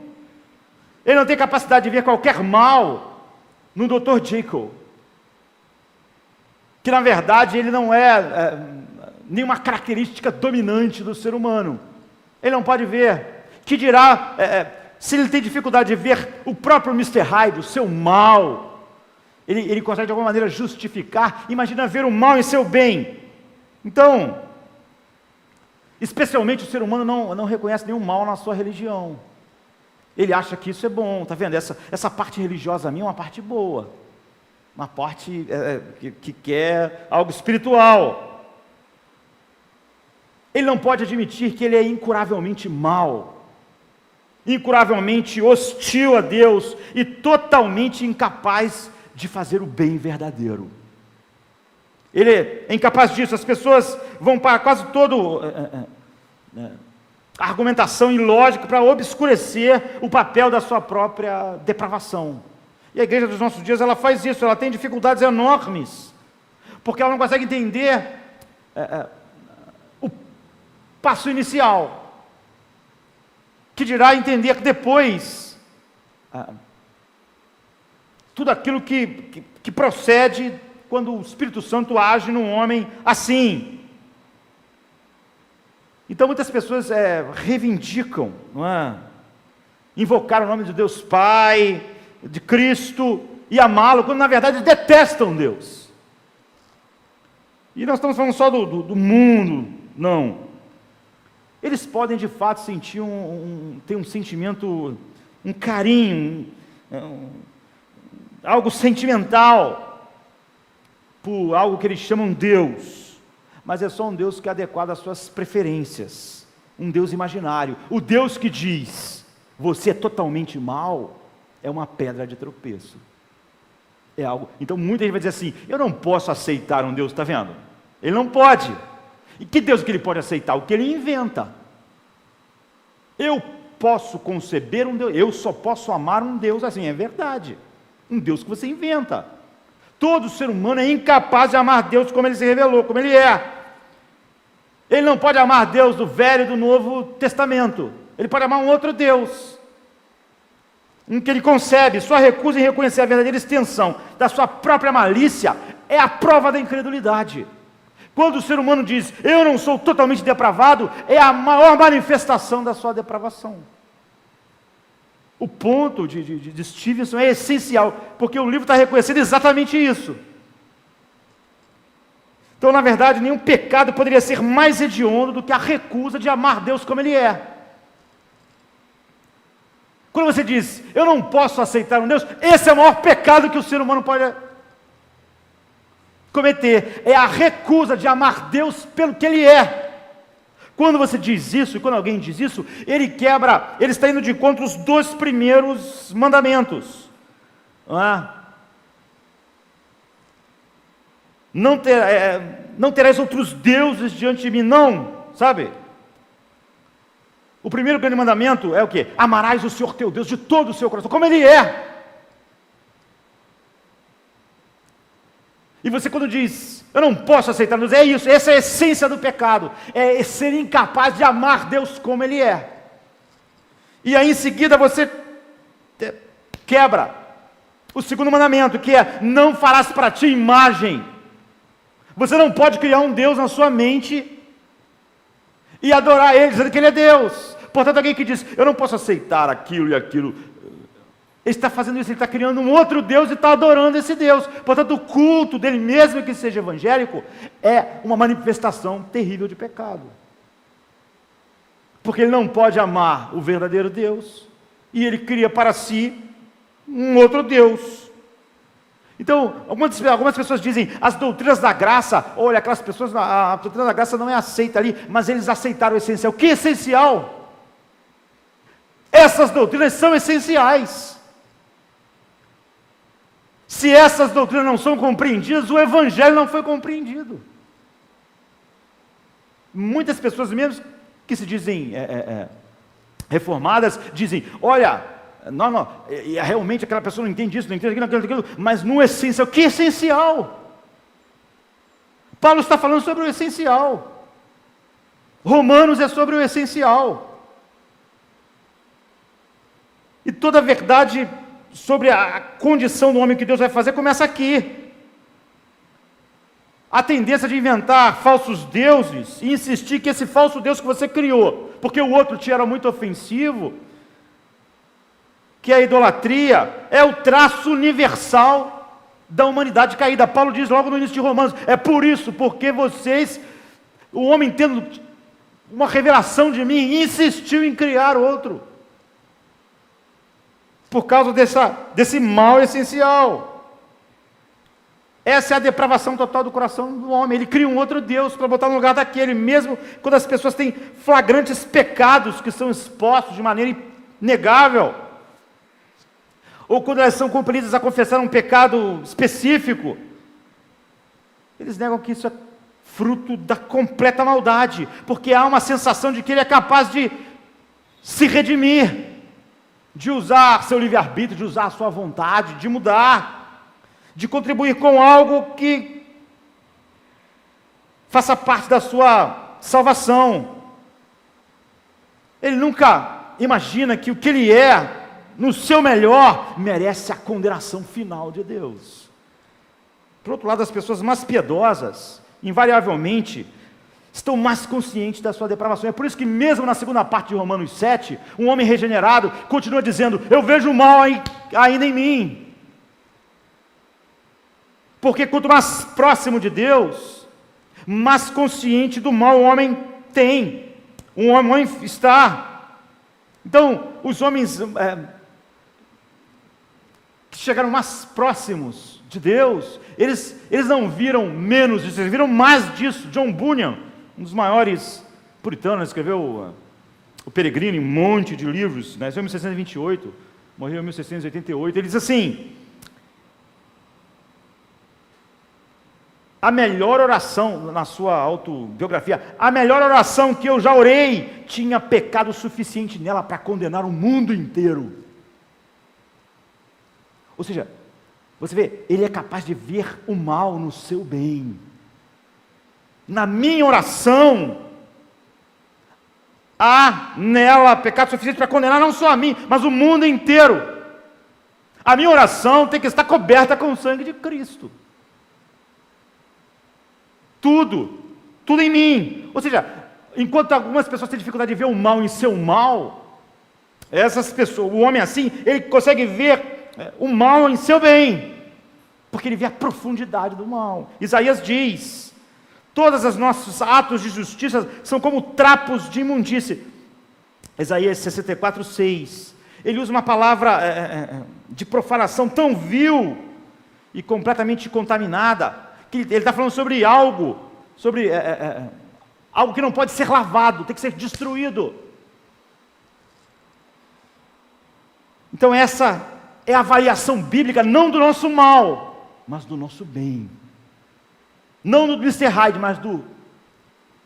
ele não tem capacidade de ver qualquer mal no Dr. Jekyll, que na verdade ele não é nenhuma característica dominante do ser humano. Ele não pode ver, que dirá se ele tem dificuldade de ver o próprio Mr. Hyde, o seu mal, ele consegue de alguma maneira justificar. Imagina ver o mal em seu bem. Então, especialmente o ser humano não reconhece nenhum mal na sua religião. Ele acha que isso é bom, está vendo? Essa parte religiosa minha é uma parte boa, uma parte que quer algo espiritual. Ele não pode admitir que ele é incuravelmente mau, incuravelmente hostil a Deus e totalmente incapaz de fazer o bem verdadeiro. Ele é incapaz disso. As pessoas vão para quase todo argumentação ilógica para obscurecer o papel da sua própria depravação. E a igreja dos nossos dias, ela faz isso, ela tem dificuldades enormes, porque ela não consegue entender o passo inicial, que dirá entender que depois tudo aquilo que procede quando o Espírito Santo age num homem assim. Então muitas pessoas reivindicam, não é? Invocar o nome de Deus Pai, de Cristo, e amá-lo, quando na verdade detestam Deus. E nós estamos falando só do mundo, não. Eles podem de fato sentir ter um sentimento, um carinho, algo sentimental por algo que eles chamam Deus, mas é só um Deus que é adequado às suas preferências, um Deus imaginário. O Deus que diz: você é totalmente mau, é uma pedra de tropeço. É algo. Então muita gente vai dizer assim: eu não posso aceitar um Deus, está vendo? Ele não pode. E que Deus que ele pode aceitar? O que ele inventa. Eu posso conceber um Deus, eu só posso amar um Deus assim, é verdade. Um Deus que você inventa. Todo ser humano é incapaz de amar Deus como ele se revelou, como ele é. Ele não pode amar Deus do Velho e do Novo Testamento. Ele pode amar um outro Deus. Um que ele concebe. Sua recusa em reconhecer a verdadeira extensão da sua própria malícia é a prova da incredulidade. Quando o ser humano diz, eu não sou totalmente depravado, é a maior manifestação da sua depravação. O ponto de Stevenson é essencial, porque o livro está reconhecendo exatamente isso. Então, na verdade, nenhum pecado poderia ser mais hediondo do que a recusa de amar Deus como Ele é. Quando você diz, eu não posso aceitar um Deus, esse é o maior pecado que o ser humano pode cometer. É a recusa de amar Deus pelo que Ele é. Quando você diz isso, e quando alguém diz isso, ele está indo de encontro aos 2 primeiros mandamentos. Não terás outros deuses diante de mim, não, sabe? O primeiro grande mandamento é o quê? Amarás o Senhor teu Deus de todo o seu coração, como Ele é. E você quando diz, eu não posso aceitar Deus, é isso, essa é a essência do pecado, é ser incapaz de amar Deus como Ele é. E aí em seguida você quebra o segundo mandamento, que é, não farás para ti imagem. Você não pode criar um Deus na sua mente e adorar Ele, dizendo que Ele é Deus. Portanto, alguém que diz, eu não posso aceitar aquilo e aquilo, ele está fazendo isso, ele está criando um outro Deus e está adorando esse Deus. Portanto, o culto dele, mesmo que seja evangélico, é uma manifestação terrível de pecado. Porque ele não pode amar o verdadeiro Deus, e ele cria para si um outro Deus. Então, algumas pessoas dizem, as doutrinas da graça, olha, aquelas pessoas, a doutrina da graça não é aceita ali, mas eles aceitaram o essencial. Que essencial? Essas doutrinas são essenciais. Se essas doutrinas não são compreendidas, o Evangelho não foi compreendido. Muitas pessoas mesmo que se dizem reformadas, dizem, olha, não, realmente aquela pessoa não entende isso, não entende aquilo, mas no essencial, que essencial? Paulo está falando sobre o essencial. Romanos é sobre o essencial. E toda a verdade sobre a condição do homem que Deus vai fazer começa aqui. A tendência de inventar falsos deuses e insistir que esse falso Deus que você criou, porque o outro te era muito ofensivo, que a idolatria é o traço universal da humanidade caída. Paulo diz logo no início de Romanos, é por isso, porque vocês, o homem tendo uma revelação de mim, insistiu em criar outro. Por causa desse mal essencial. Essa é a depravação total do coração do homem. Ele cria um outro Deus para botar no lugar daquele, mesmo quando as pessoas têm flagrantes pecados que são expostos de maneira inegável, ou quando elas são compelidas a confessar um pecado específico, eles negam que isso é fruto da completa maldade, porque há uma sensação de que ele é capaz de se redimir, de usar seu livre-arbítrio, de usar a sua vontade, de mudar, de contribuir com algo que faça parte da sua salvação. Ele nunca imagina que o que ele é, no seu melhor, merece a condenação final de Deus. Por outro lado, as pessoas mais piedosas, invariavelmente, estão mais conscientes da sua depravação. É por isso que mesmo na segunda parte de Romanos 7, um homem regenerado continua dizendo, eu vejo o mal ainda em mim. Porque quanto mais próximo de Deus, mais consciente do mal o homem tem. O homem está. Então, os homens que chegaram mais próximos de Deus, eles não viram menos disso, eles viram mais disso. John Bunyan, um dos maiores puritanos, escreveu O Peregrino, um monte de livros, nasceu em 1628, morreu em 1688, ele diz assim, a melhor oração, na sua autobiografia, a melhor oração que eu já orei, tinha pecado suficiente nela para condenar o mundo inteiro. Ou seja, você vê, ele é capaz de ver o mal no seu bem. Na minha oração, há nela pecado suficiente para condenar não só a mim, mas o mundo inteiro. A minha oração tem que estar coberta com o sangue de Cristo. Tudo em mim. Ou seja, enquanto algumas pessoas têm dificuldade de ver o mal em seu mal, essas pessoas, o homem assim, ele consegue ver o mal em seu bem, porque ele vê a profundidade do mal. Isaías diz: todos os nossos atos de justiça são como trapos de imundície. Isaías 64:6. Ele usa uma palavra de profanação tão vil e completamente contaminada, que ele está falando sobre algo que não pode ser lavado, tem que ser destruído. Então essa é a avaliação bíblica, não do nosso mal, mas do nosso bem. Não do Mr. Hyde, mas do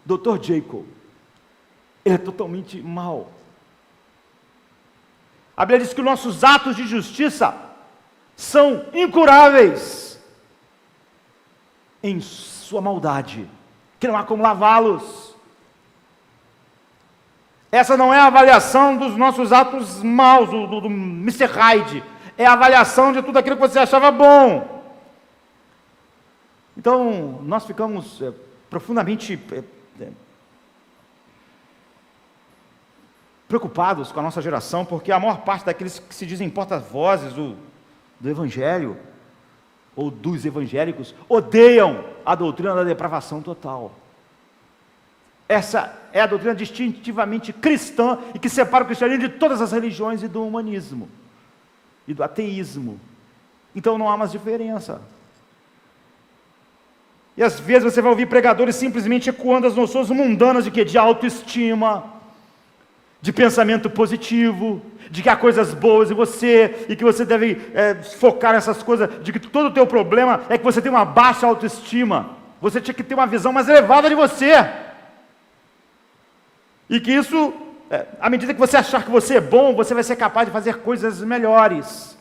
Dr. Jekyll. Ele é totalmente mau. A Bíblia diz que os nossos atos de justiça são incuráveis em sua maldade, que não há como lavá-los. Essa não é a avaliação dos nossos atos maus, do Mr. Hyde, é a avaliação de tudo aquilo que você achava bom. Então, nós ficamos profundamente preocupados com a nossa geração, porque a maior parte daqueles que se dizem porta-vozes do Evangelho, ou dos evangélicos, odeiam a doutrina da depravação total. Essa é a doutrina distintivamente cristã e que separa o cristianismo de todas as religiões e do humanismo e do ateísmo. Então não há mais diferença. E às vezes você vai ouvir pregadores simplesmente ecoando as noções mundanas de quê? De autoestima, de pensamento positivo, de que há coisas boas em você, e que você deve focar nessas coisas, de que todo o teu problema é que você tem uma baixa autoestima, você tinha que ter uma visão mais elevada de você, e que isso, à medida que você achar que você é bom, você vai ser capaz de fazer coisas melhores.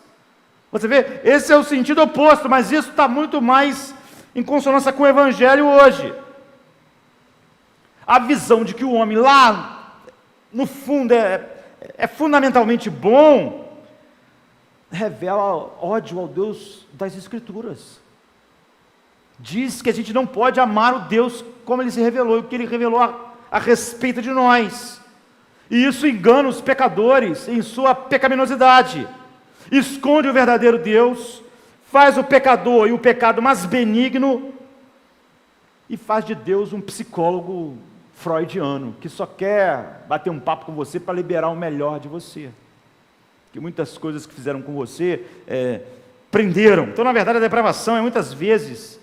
Você vê, esse é o sentido oposto, mas isso está muito mais em consonância com o Evangelho hoje. A visão de que o homem lá, no fundo, é fundamentalmente bom, revela ódio ao Deus das Escrituras. Diz que a gente não pode amar o Deus como Ele se revelou, e o que Ele revelou a respeito de nós. E isso engana os pecadores em sua pecaminosidade. Esconde o verdadeiro Deus, faz o pecador e o pecado mais benigno, e faz de Deus um psicólogo freudiano, que só quer bater um papo com você para liberar o melhor de você. Que muitas coisas que fizeram com você prenderam. Então, na verdade, a depravação é muitas vezes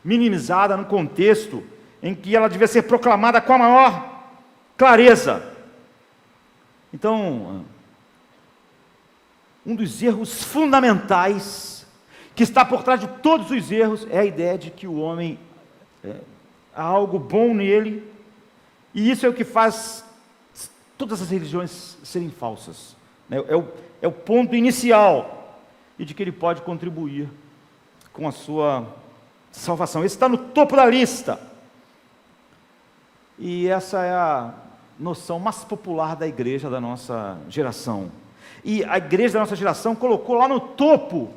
minimizada no contexto em que ela devia ser proclamada com a maior clareza. Então, um dos erros fundamentais que está por trás de todos os erros é a ideia de que o homem há algo bom nele, e isso é o que faz todas as religiões serem falsas. É o ponto inicial, e de que ele pode contribuir com a sua salvação. Esse está no topo da lista. E essa é a noção mais popular da igreja da nossa geração. E a igreja da nossa geração colocou lá no topo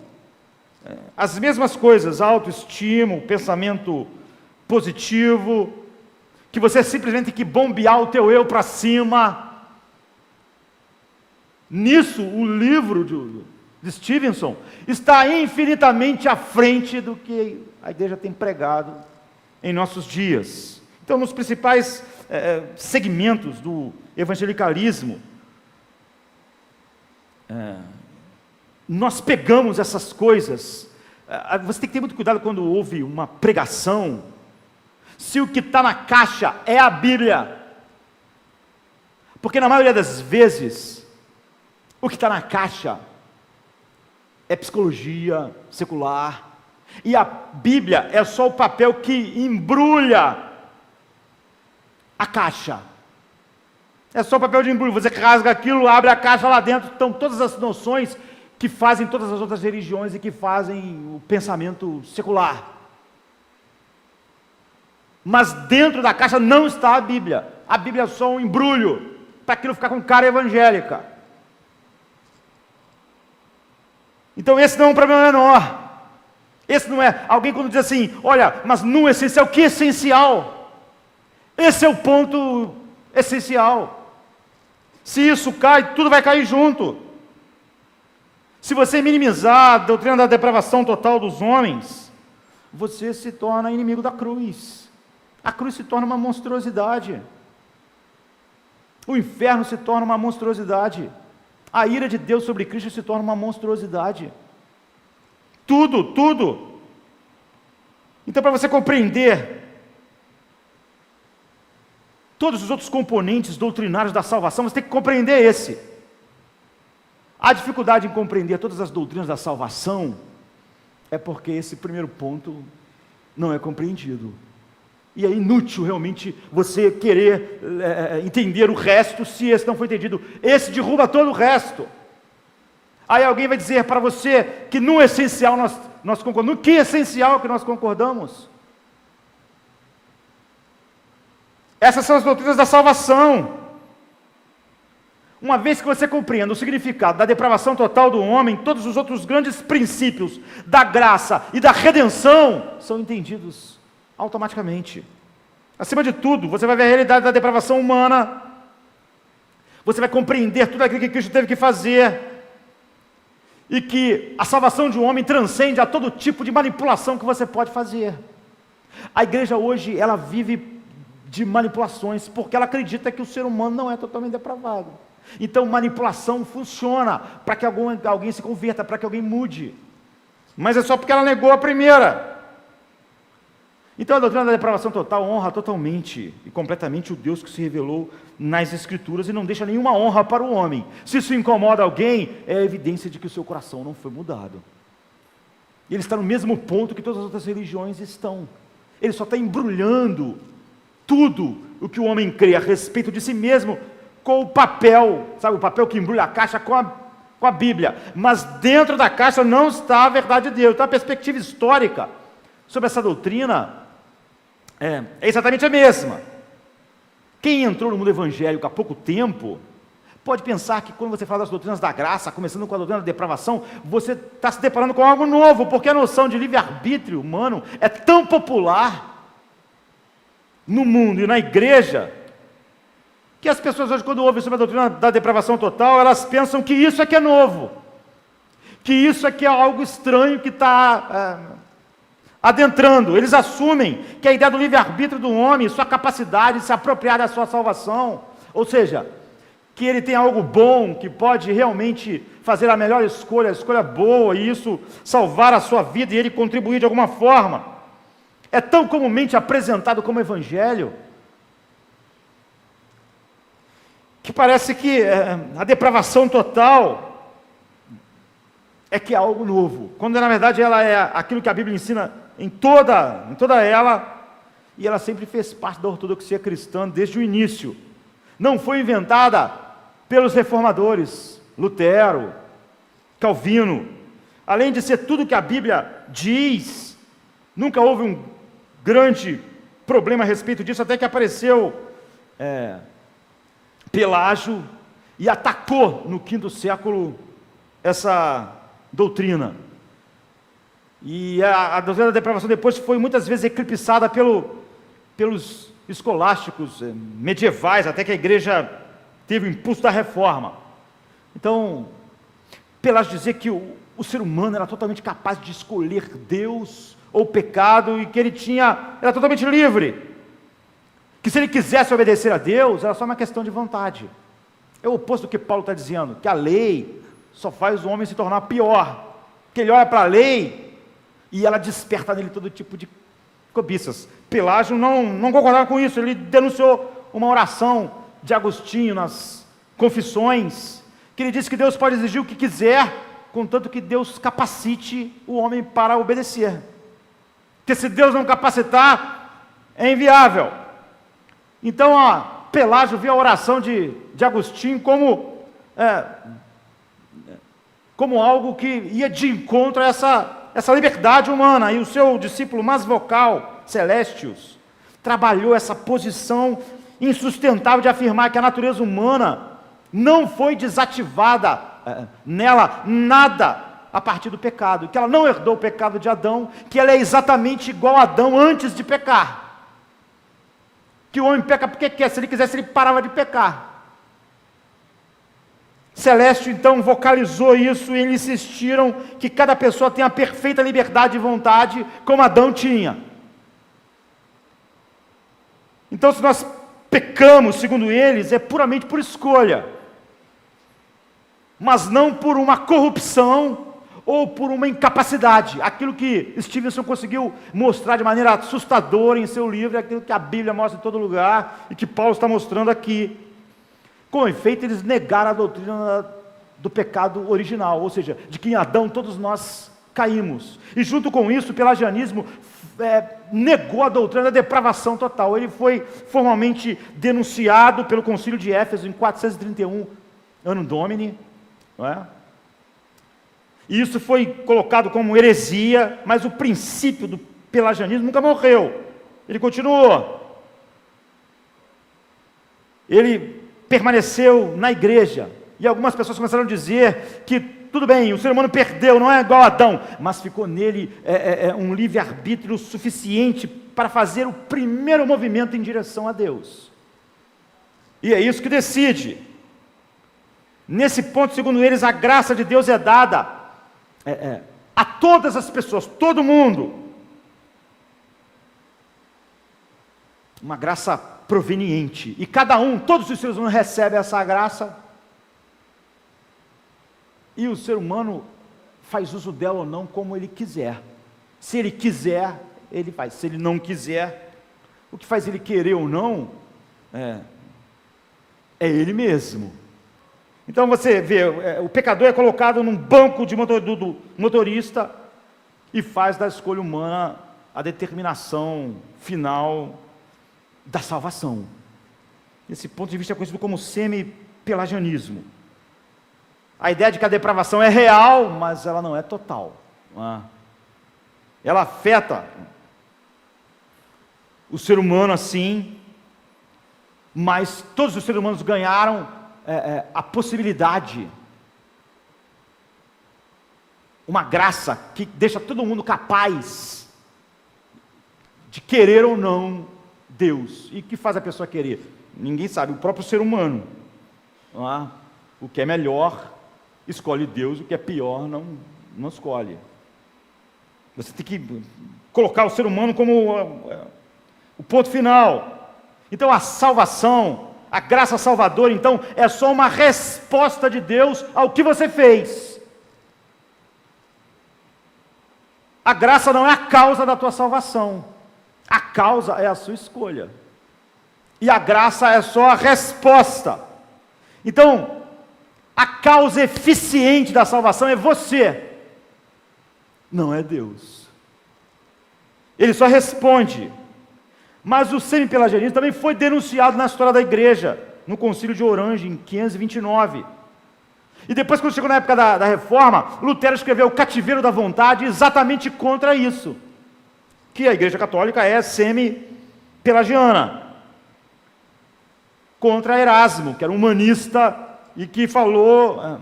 as mesmas coisas: autoestima, pensamento positivo, que você simplesmente tem que bombear o teu eu para cima. Nisso, o livro de Stevenson está infinitamente à frente do que a igreja tem pregado em nossos dias. Então, nos principais segmentos do evangelicalismo, nós pegamos essas coisas. Você tem que ter muito cuidado quando ouve uma pregação, se o que está na caixa é a Bíblia, porque na maioria das vezes, o que está na caixa é psicologia secular, E a Bíblia é só o papel que embrulha a caixa. É só o papel de embrulho. Você rasga aquilo, abre a caixa, lá dentro estão todas as noções que fazem todas as outras religiões e que fazem o pensamento secular. Mas dentro da caixa não está a Bíblia. A Bíblia é só um embrulho para aquilo ficar com cara evangélica. Então esse não é um problema menor. Esse não é, alguém quando diz assim, olha, mas no essencial, que essencial? Esse é o ponto essencial. Se isso cai, tudo vai cair junto. Se você minimizar a doutrina da depravação total dos homens, você se torna inimigo da cruz. A cruz se torna uma monstruosidade. O inferno se torna uma monstruosidade. A ira de Deus sobre Cristo se torna uma monstruosidade. Tudo, tudo. Então, para você compreender todos os outros componentes doutrinários da salvação, você tem que compreender esse. A dificuldade em compreender todas as doutrinas da salvação é porque esse primeiro ponto não é compreendido. E é inútil realmente você querer entender o resto se esse não foi entendido. Esse derruba todo o resto. Aí alguém vai dizer para você que no essencial nós concordamos. No que é essencial que nós concordamos? Essas são as doutrinas da salvação. Uma vez que você compreenda o significado da depravação total do homem, todos os outros grandes princípios da graça e da redenção são entendidos automaticamente. Acima de tudo, você vai ver a realidade da depravação humana, você vai compreender tudo aquilo que Cristo teve que fazer, e que a salvação de um homem transcende a todo tipo de manipulação que você pode fazer. A igreja hoje, ela vive de manipulações, porque ela acredita que o ser humano não é totalmente depravado. Então manipulação funciona para que alguém se converta, para que alguém mude, mas é só porque ela negou a primeira. Então a doutrina da depravação total honra totalmente e completamente o Deus que se revelou nas Escrituras e não deixa nenhuma honra para o homem. Se isso incomoda alguém, é evidência de que o seu coração não foi mudado. Ele está no mesmo ponto que todas as outras religiões estão. Ele só está embrulhando tudo o que o homem crê a respeito de si mesmo com o papel, sabe, o papel que embrulha a caixa com a Bíblia. Mas dentro da caixa não está a verdade de Deus. Então a perspectiva histórica sobre essa doutrina é exatamente a mesma. Quem entrou no mundo evangélico há pouco tempo pode pensar que quando você fala das doutrinas da graça, começando com a doutrina da depravação, você está se deparando com algo novo, porque a noção de livre-arbítrio humano é tão popular no mundo e na igreja, que as pessoas hoje, quando ouvem sobre a doutrina da depravação total, elas pensam que isso é que é novo, que isso é que é algo estranho que está adentrando. Eles assumem que a ideia do livre-arbítrio do homem, sua capacidade de se apropriar da sua salvação, ou seja, que ele tem algo bom, que pode realmente fazer a melhor escolha, a escolha boa, e isso salvar a sua vida e ele contribuir de alguma forma, é tão comumente apresentado como evangelho, que parece que a depravação total é que é algo novo, quando na verdade ela é aquilo que a Bíblia ensina em toda ela, e ela sempre fez parte da ortodoxia cristã desde o início. Não foi inventada pelos reformadores, Lutero, Calvino. Além de ser tudo que a Bíblia diz, nunca houve um grande problema a respeito disso, até que apareceu Pelágio e atacou no V século essa doutrina. E a doutrina da depravação depois foi muitas vezes eclipsada pelos escolásticos medievais, até que a igreja teve o impulso da reforma. Então, Pelágio dizia que o ser humano era totalmente capaz de escolher Deus ou pecado, e que ele era totalmente livre, que se ele quisesse obedecer a Deus, era só uma questão de vontade. É o oposto do que Paulo está dizendo, que a lei só faz o homem se tornar pior, que ele olha para a lei e ela desperta nele todo tipo de cobiças. Pelágio não concordava com isso, ele denunciou uma oração de Agostinho nas Confissões, que ele disse que Deus pode exigir o que quiser, contanto que Deus capacite o homem para obedecer. Porque se Deus não capacitar, é inviável. Então, Pelágio viu a oração de Agostinho como algo que ia de encontro a essa liberdade humana. E o seu discípulo mais vocal, Celestius, trabalhou essa posição insustentável de afirmar que a natureza humana não foi desativada nela nada a partir do pecado, que ela não herdou o pecado de Adão, que ela é exatamente igual a Adão antes de pecar. Que o homem peca porque quer, se ele quisesse ele parava de pecar. Celeste então vocalizou isso e eles insistiram que cada pessoa tem a perfeita liberdade de vontade como Adão tinha. Então, se nós pecamos, segundo eles, é puramente por escolha, mas não por uma corrupção ou por uma incapacidade. Aquilo que Stevenson conseguiu mostrar de maneira assustadora em seu livro, é aquilo que a Bíblia mostra em todo lugar e que Paulo está mostrando aqui. Com efeito, eles negaram a doutrina do pecado original, ou seja, de que em Adão todos nós caímos. E junto com isso, o pelagianismo negou a doutrina da depravação total. Ele foi formalmente denunciado pelo Concílio de Éfeso em 431 Anno Domini, não é? E isso foi colocado como heresia, mas o princípio do pelagianismo nunca morreu. Ele continuou. Ele permaneceu na igreja. E algumas pessoas começaram a dizer que, tudo bem, o ser humano perdeu, não é igual a Adão, mas ficou nele um livre-arbítrio suficiente para fazer o primeiro movimento em direção a Deus. E é isso que decide. Nesse ponto, segundo eles, a graça de Deus é dada a todas as pessoas, todo mundo. Uma graça proveniente. E cada um, todos os seres humanos recebem essa graça. E o ser humano faz uso dela ou não como ele quiser. Se ele quiser, ele faz. Se ele não quiser, o que faz ele querer ou não é ele mesmo. Então você vê, o pecador é colocado num banco do motorista e faz da escolha humana a determinação final da salvação. Esse ponto de vista é conhecido como semi-pelagianismo. A ideia de que a depravação é real, mas ela não é total. Ela afeta o ser humano assim, mas todos os seres humanos ganharam a possibilidade, uma graça que deixa todo mundo capaz de querer ou não Deus. E o que faz a pessoa querer? Ninguém sabe, o próprio ser humano. O que é melhor escolhe Deus, o que é pior não escolhe. Você tem que colocar o ser humano como o ponto final. Então a salvação, a graça salvadora, então, é só uma resposta de Deus ao que você fez. A graça não é a causa da tua salvação. A causa é a sua escolha. E a graça é só a resposta. Então, a causa eficiente da salvação é você, não é Deus. Ele só responde. Mas o semi-pelagianismo também foi denunciado na história da igreja, no Concílio de Orange, em 529. E depois, quando chegou na época da Reforma, Lutero escreveu O Cativeiro da Vontade exatamente contra isso, que a Igreja Católica é semi-pelagiana, contra Erasmo, que era um humanista e que falou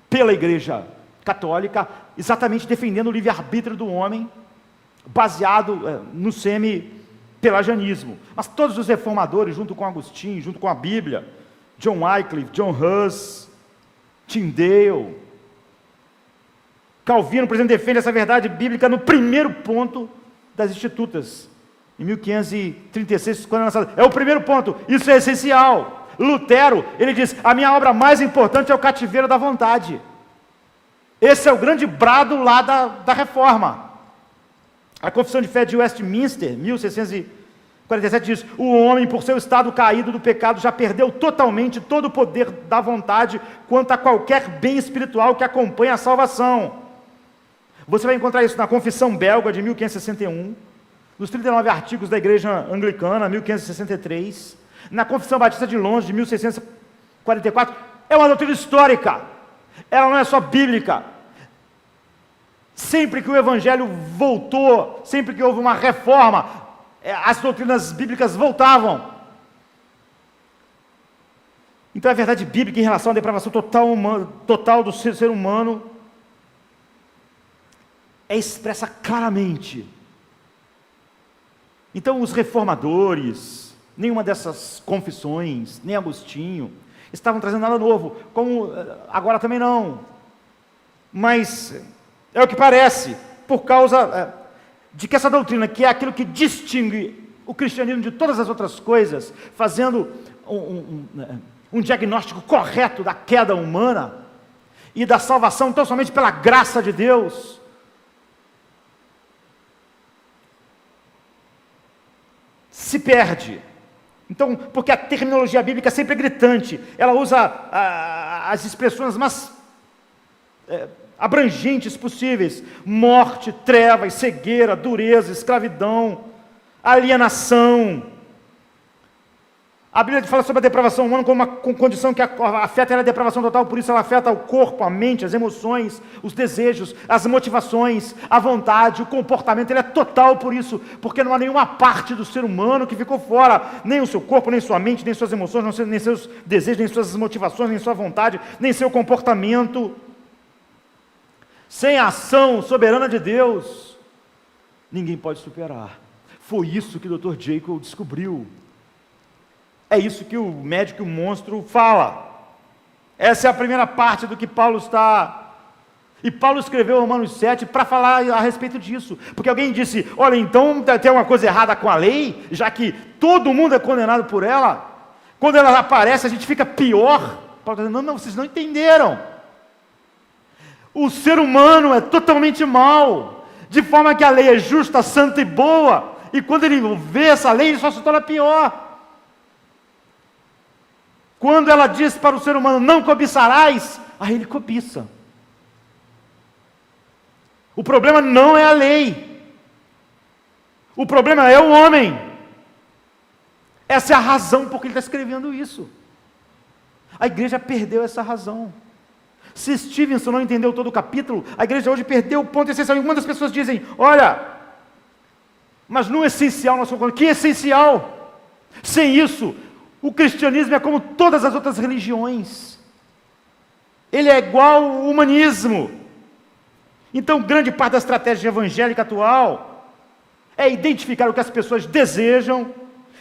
pela Igreja Católica, exatamente defendendo o livre-arbítrio do homem, baseado no semi-pelagianismo. Mas todos os reformadores, junto com Agostinho, junto com a Bíblia, John Wycliffe, John Hus, Tyndale, Calvino, por exemplo, defende essa verdade bíblica no primeiro ponto das Institutas, em 1536, quando é lançado. É o primeiro ponto, isso é essencial. Lutero, ele diz, a minha obra mais importante é o Cativeiro da Vontade. Esse é o grande brado lá da Reforma. A Confissão de Fé de Westminster, 1647, diz, o homem, por seu estado caído do pecado, já perdeu totalmente todo o poder da vontade quanto a qualquer bem espiritual que acompanhe a salvação. Você vai encontrar isso na Confissão Belga de 1561, nos 39 artigos da Igreja Anglicana, 1563, na Confissão Batista de Londres, de 1644, é uma doutrina histórica, ela não é só bíblica. Sempre que o Evangelho voltou, sempre que houve uma reforma, as doutrinas bíblicas voltavam. Então a verdade bíblica em relação à depravação total do ser humano é expressa claramente. Então os reformadores, nenhuma dessas confissões, nem Agostinho, estavam trazendo nada novo, como agora também não. Mas é o que parece, por causa de que essa doutrina, que é aquilo que distingue o cristianismo de todas as outras coisas, fazendo um diagnóstico correto da queda humana e da salvação tão somente pela graça de Deus, se perde. Então, porque a terminologia bíblica sempre é gritante, ela usa as expressões mais abrangentes possíveis: morte, trevas, cegueira, dureza, escravidão, alienação. A Bíblia fala sobre a depravação humana como uma condição que afeta a depravação total, por isso ela afeta o corpo, a mente, as emoções, os desejos, as motivações, a vontade, o comportamento. Ele é total por isso, porque não há nenhuma parte do ser humano que ficou fora, nem o seu corpo, nem sua mente, nem suas emoções, nem seus desejos, nem suas motivações, nem sua vontade, nem seu comportamento. Sem a ação soberana de Deus, ninguém pode superar. Foi isso que o Dr. Jekyll descobriu. É isso que o médico, o monstro, fala. Essa é a primeira parte do que Paulo está... E Paulo escreveu Romanos 7 para falar a respeito disso. Porque alguém disse: olha, então tem uma coisa errada com a lei, já que todo mundo é condenado por ela. Quando ela aparece, a gente fica pior. Paulo está dizendo: não, vocês não entenderam. O ser humano é totalmente mau, de forma que a lei é justa, santa e boa. E quando ele vê essa lei, ele só se torna pior. Quando ela diz para o ser humano: não cobiçarás, aí ele cobiça. O problema não é a lei. O problema é o homem. Essa é a razão por que ele está escrevendo isso. A igreja perdeu essa razão. Se Stevenson não entendeu todo o capítulo, a igreja hoje perdeu o ponto essencial. E muitas pessoas dizem: olha, mas no essencial nós estamos falando. Que essencial? Sem isso, o cristianismo é como todas as outras religiões. Ele é igual ao humanismo. Então, grande parte da estratégia evangélica atual é identificar o que as pessoas desejam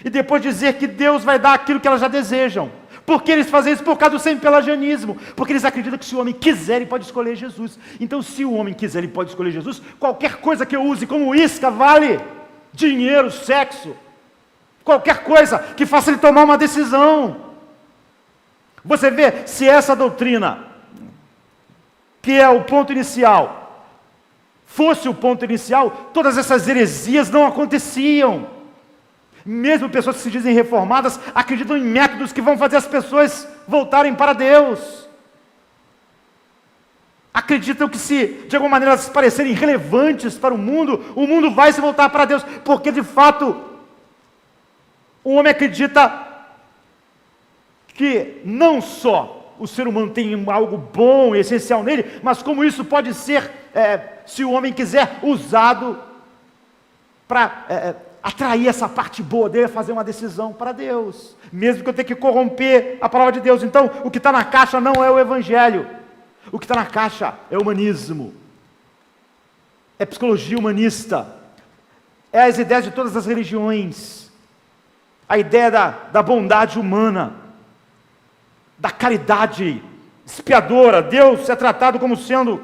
e depois dizer que Deus vai dar aquilo que elas já desejam. Por que eles fazem isso? Por causa do sempre-pelagianismo. Porque eles acreditam que se o homem quiser, ele pode escolher Jesus. Então, se o homem quiser, ele pode escolher Jesus. Qualquer coisa que eu use como isca vale. Dinheiro, sexo, qualquer coisa que faça ele tomar uma decisão. Você vê, se essa doutrina, que é o ponto inicial, fosse o ponto inicial, todas essas heresias não aconteciam. Mesmo pessoas que se dizem reformadas, acreditam em métodos que vão fazer as pessoas voltarem para Deus. Acreditam que se, de alguma maneira, elas parecerem relevantes para o mundo vai se voltar para Deus, porque de fato, o homem acredita que não só o ser humano tem algo bom e essencial nele, mas como isso pode ser, se o homem quiser, usado para atrair essa parte boa dele, fazer uma decisão para Deus, mesmo que eu tenha que corromper a palavra de Deus. Então, o que está na caixa não é o evangelho, o que está na caixa é o humanismo, é psicologia humanista, é as ideias de todas as religiões, a ideia da bondade humana, da caridade expiadora. Deus é tratado como sendo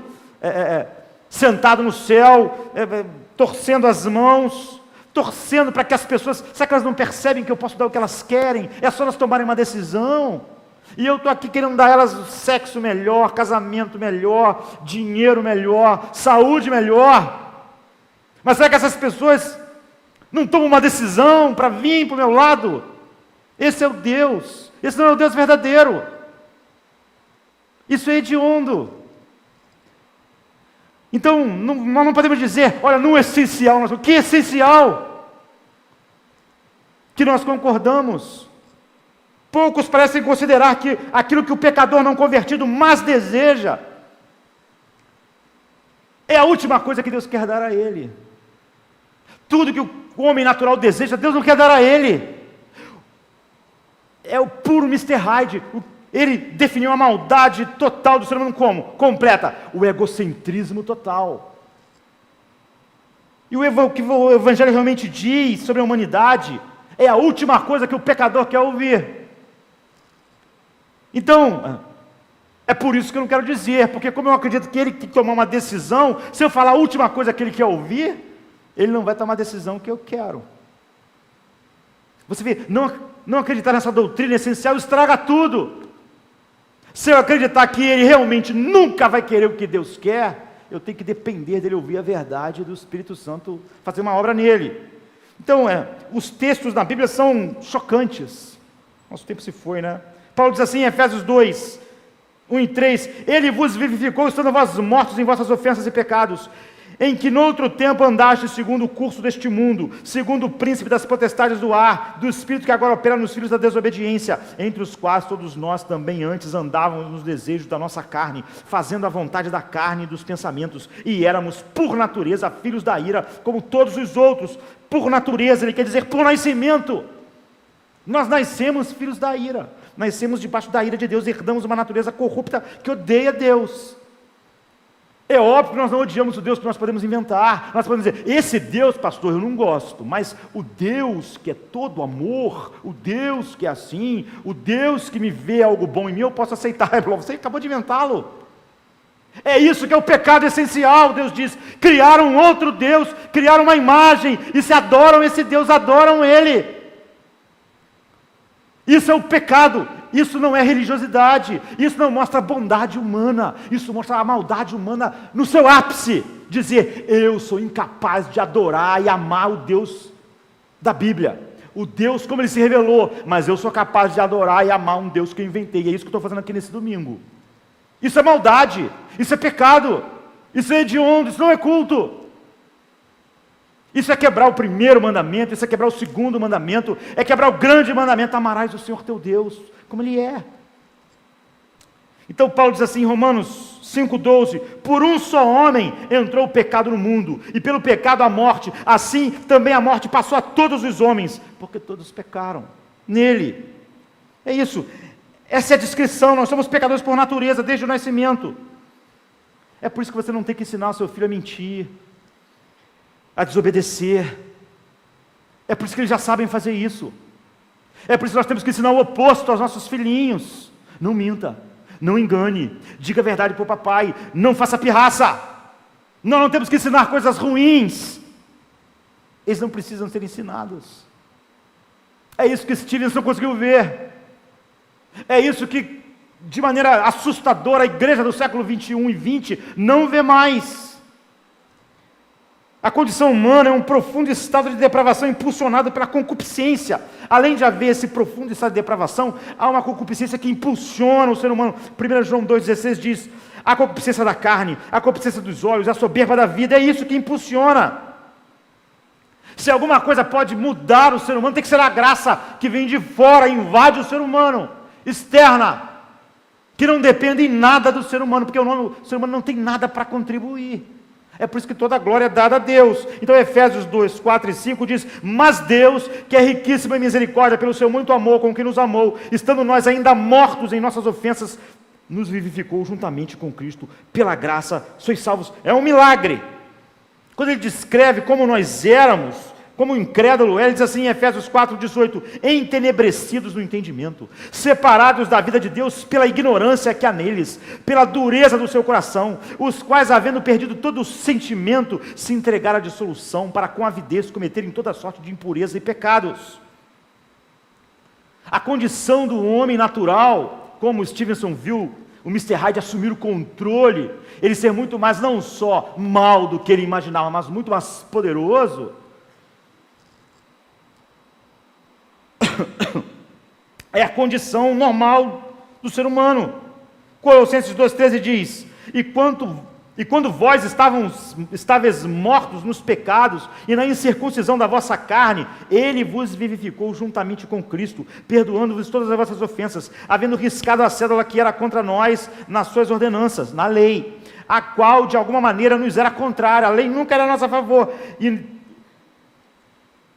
sentado no céu, torcendo as mãos, torcendo para que as pessoas, será que elas não percebem que eu posso dar o que elas querem? É só elas tomarem uma decisão, e eu estou aqui querendo dar a elas sexo melhor, casamento melhor, dinheiro melhor, saúde melhor. Mas será que essas pessoas não tomam uma decisão para vir para o meu lado? Esse é o Deus, esse não é o Deus verdadeiro. Isso é hediondo. Então, nós não podemos dizer, olha, no essencial, o que é essencial? que nós concordamos. Poucos parecem considerar que aquilo que o pecador não convertido mais deseja é a última coisa que Deus quer dar a ele. Tudo que o homem natural deseja, Deus não quer dar a ele. É o puro Mr. Hyde. Ele definiu a maldade total do ser humano como? Completa. O egocentrismo total. E o que o Evangelho realmente diz sobre a humanidade é a última coisa que o pecador quer ouvir. Então, é por isso que eu não quero dizer, porque como eu acredito que ele tem que tomar uma decisão, se eu falar a última coisa que ele quer ouvir, ele não vai tomar a decisão que eu quero. Você vê, não acreditar nessa doutrina essencial estraga tudo. Se eu acreditar que ele realmente nunca vai querer o que Deus quer, eu tenho que depender dele ouvir a verdade do Espírito Santo fazer uma obra nele. Então, os textos na Bíblia são chocantes. Nosso tempo se foi, né? Paulo diz assim em Efésios 2, 1 e 3, Ele vos vivificou, estando vós mortos em vossas ofensas e pecados, em que noutro tempo andastes segundo o curso deste mundo, segundo o príncipe das potestades do ar, do espírito que agora opera nos filhos da desobediência, entre os quais todos nós também antes andávamos nos desejos da nossa carne, fazendo a vontade da carne e dos pensamentos, e éramos por natureza filhos da ira, como todos os outros. Por natureza, ele quer dizer por nascimento. Nós nascemos filhos da ira, nascemos debaixo da ira de Deus, herdamos uma natureza corrupta que odeia Deus. É óbvio que nós não odiamos o Deus que nós podemos inventar. Nós podemos dizer, esse Deus, pastor, eu não gosto, mas o Deus que é todo amor, o Deus que é assim, o Deus que me vê algo bom em mim, eu posso aceitar. Você acabou de inventá-lo. É isso que é o pecado essencial. Deus diz, criaram um outro Deus, criaram uma imagem, e se adoram esse Deus, adoram Ele. Isso é o pecado, isso não é religiosidade, isso não mostra a bondade humana, isso mostra a maldade humana no seu ápice. Dizer, eu sou incapaz de adorar e amar o Deus da Bíblia, o Deus como Ele se revelou, mas eu sou capaz de adorar e amar um Deus que eu inventei. E é isso que eu estou fazendo aqui nesse domingo. Isso é maldade, isso é pecado, isso é hediondo, isso não é culto. Isso é quebrar o primeiro mandamento, isso é quebrar o segundo mandamento, é quebrar o grande mandamento, amarás o Senhor teu Deus, como Ele é. Então Paulo diz assim em Romanos 5,12, por um só homem entrou o pecado no mundo, e pelo pecado a morte, assim também a morte passou a todos os homens, porque todos pecaram nele. É isso, essa é a descrição, nós somos pecadores por natureza, desde o nascimento. É por isso que você não tem que ensinar o seu filho a mentir, a desobedecer. É por isso que eles já sabem fazer isso. É por isso que nós temos que ensinar o oposto aos nossos filhinhos. Não minta, não engane, diga a verdade para o papai, não faça pirraça. Nós não temos que ensinar coisas ruins. Eles não precisam ser ensinados. É isso que Stevenson conseguiu ver. É isso que, de maneira assustadora, a igreja do século 21 e 20 não vê mais. A condição humana é um profundo estado de depravação impulsionado pela concupiscência. Além de haver esse profundo estado de depravação, há uma concupiscência que impulsiona o ser humano. 1 João 2,16 diz, a concupiscência da carne, a concupiscência dos olhos, a soberba da vida, é isso que impulsiona. Se alguma coisa pode mudar o ser humano, tem que ser a graça que vem de fora, invade o ser humano, externa, que não depende em nada do ser humano, porque o ser humano não tem nada para contribuir. É por isso que toda a glória é dada a Deus. Então Efésios 2, 4 e 5 diz, mas Deus, que é riquíssimo em misericórdia, pelo seu muito amor com que nos amou, estando nós ainda mortos em nossas ofensas, nos vivificou juntamente com Cristo, pela graça sois salvos. É um milagre. Quando ele descreve como nós éramos, como o incrédulo é, ele diz assim em Efésios 4, 18, entenebrecidos no entendimento, separados da vida de Deus pela ignorância que há neles, pela dureza do seu coração, os quais, havendo perdido todo o sentimento, se entregaram à dissolução, para com avidez cometerem toda sorte de impureza e pecados. A condição do homem natural, como Stevenson viu, o Mr. Hyde assumir o controle, ele ser muito mais, não só mal do que ele imaginava, mas muito mais poderoso, é a condição normal do ser humano. Colossenses 2,13 diz, e quanto E quando vós estáveis mortos nos pecados e na incircuncisão da vossa carne, Ele vos vivificou juntamente com Cristo, perdoando-vos todas as vossas ofensas, havendo riscado a cédula que era contra nós nas suas ordenanças, na lei, a qual de alguma maneira nos era contrária. A lei nunca era a nosso favor, e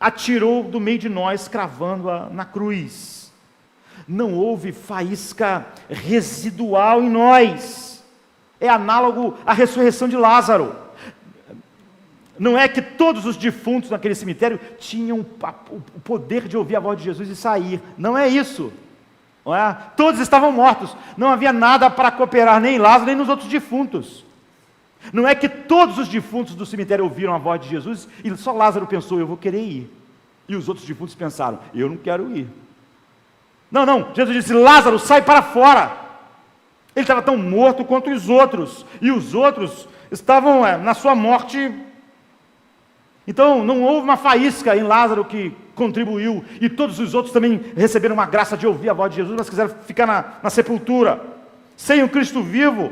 atirou do meio de nós, cravando-a na cruz. Não houve faísca residual em nós. É análogo à ressurreição de Lázaro. Não é que todos os defuntos naquele cemitério tinham o poder de ouvir a voz de Jesus e sair. Não é isso. Não é? Todos estavam mortos. Não havia nada para cooperar nem em Lázaro, nem nos outros defuntos. Não é que todos os defuntos do cemitério ouviram a voz de Jesus e só Lázaro pensou, eu vou querer ir. E os outros defuntos pensaram, eu não quero ir. Não, Jesus disse, Lázaro, sai para fora. Ele estava tão morto quanto os outros, e os outros estavam na sua morte. Então não houve uma faísca em Lázaro que contribuiu, e todos os outros também receberam uma graça de ouvir a voz de Jesus, mas quiseram ficar na sepultura. Sem o Cristo vivo,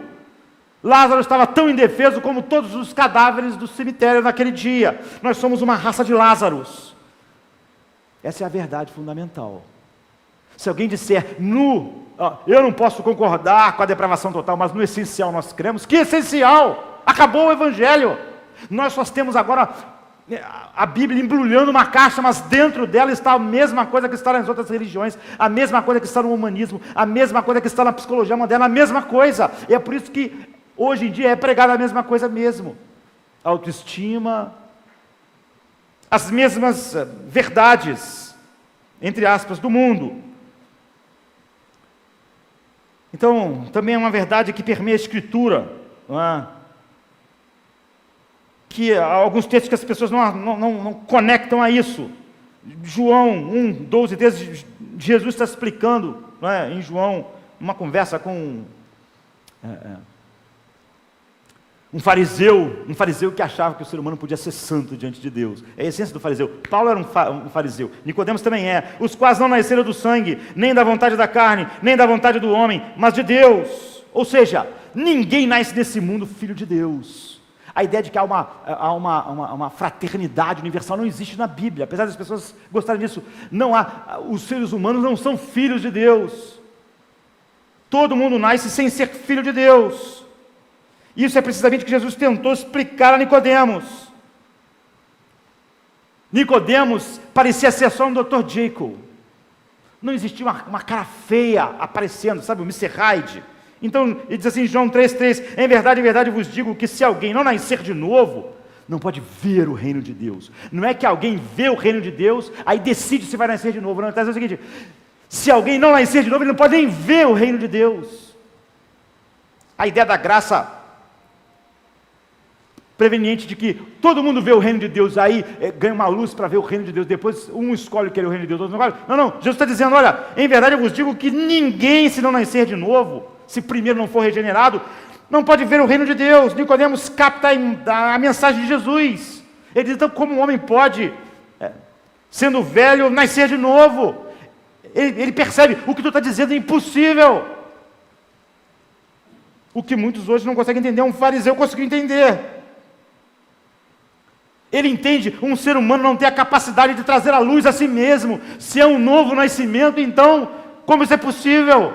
Lázaro estava tão indefeso como todos os cadáveres do cemitério naquele dia. Nós somos uma raça de Lázaros. Essa é a verdade fundamental. Se alguém disser, eu não posso concordar com a depravação total, mas no essencial nós cremos. Que essencial? Acabou o Evangelho. Nós só temos agora a Bíblia embrulhando uma caixa, mas dentro dela está a mesma coisa que está nas outras religiões, a mesma coisa que está no humanismo, a mesma coisa que está na psicologia moderna, a mesma coisa. E é por isso que hoje em dia é pregada a mesma coisa mesmo. Autoestima, as mesmas verdades, entre aspas, do mundo. Então, também é uma verdade que permeia a Escritura, não é? Que há alguns textos que as pessoas não conectam a isso. João 1, 12, 13, Jesus está explicando, não é? Em João, uma conversa com um fariseu que achava que o ser humano podia ser santo diante de Deus. É a essência do fariseu. Paulo era um fariseu, Nicodemos também é. Os quais não nasceram do sangue, nem da vontade da carne, nem da vontade do homem, mas de Deus. Ou seja, ninguém nasce nesse mundo filho de Deus. A ideia de que há uma fraternidade universal não existe na Bíblia, apesar das pessoas gostarem disso. Não há, os seres humanos não são filhos de Deus. Todo mundo nasce sem ser filho de Deus. Isso é precisamente o que Jesus tentou explicar a Nicodemos. Nicodemos parecia ser só um Dr. Jekyll. Não existia uma cara feia aparecendo, sabe, o Mr. Hyde. Então, ele diz assim em João 3,3, em verdade vos digo que se alguém não nascer de novo, não pode ver o reino de Deus. Não é que alguém vê o reino de Deus, aí decide se vai nascer de novo. Não, está dizendo o seguinte, se alguém não nascer de novo, ele não pode nem ver o reino de Deus. A ideia da graça preveniente de que todo mundo vê o reino de Deus, aí ganha uma luz para ver o reino de Deus, depois um escolhe querer o reino de Deus, outro não escolhe. Não, Jesus está dizendo, olha, em verdade eu vos digo que ninguém, se não nascer de novo, se primeiro não for regenerado, não pode ver o reino de Deus. Nicodemos capta a mensagem de Jesus. Ele diz, então como um homem pode, sendo velho, nascer de novo? Ele percebe, o que tu está dizendo é impossível. O que muitos hoje não conseguem entender, um fariseu conseguiu entender. Ele entende, um ser humano não tem a capacidade de trazer a luz a si mesmo. Se é um novo nascimento, então, como isso é possível?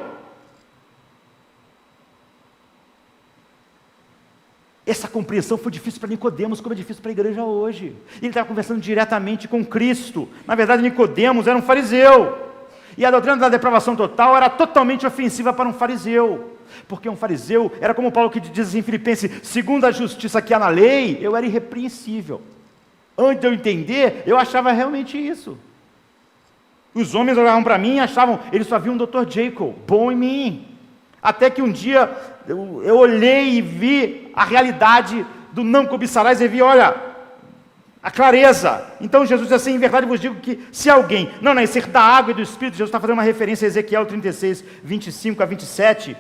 Essa compreensão foi difícil para Nicodemos, como é difícil para a igreja hoje. Ele estava conversando diretamente com Cristo. Na verdade, Nicodemos era um fariseu. E a doutrina da depravação total era totalmente ofensiva para um fariseu. Porque um fariseu era como Paulo que diz em Filipenses, segundo a justiça que há na lei, eu era irrepreensível. Antes de eu entender, eu achava realmente isso. Os homens olhavam para mim e achavam, eles só viam um Dr. Jekyll, bom em mim. Até que um dia eu olhei e vi a realidade do não cobiçarás e vi, olha, a clareza. Então Jesus diz assim, em verdade vos digo que se alguém não nascer da água e do Espírito, Jesus está fazendo uma referência a Ezequiel 36, 25 a 27,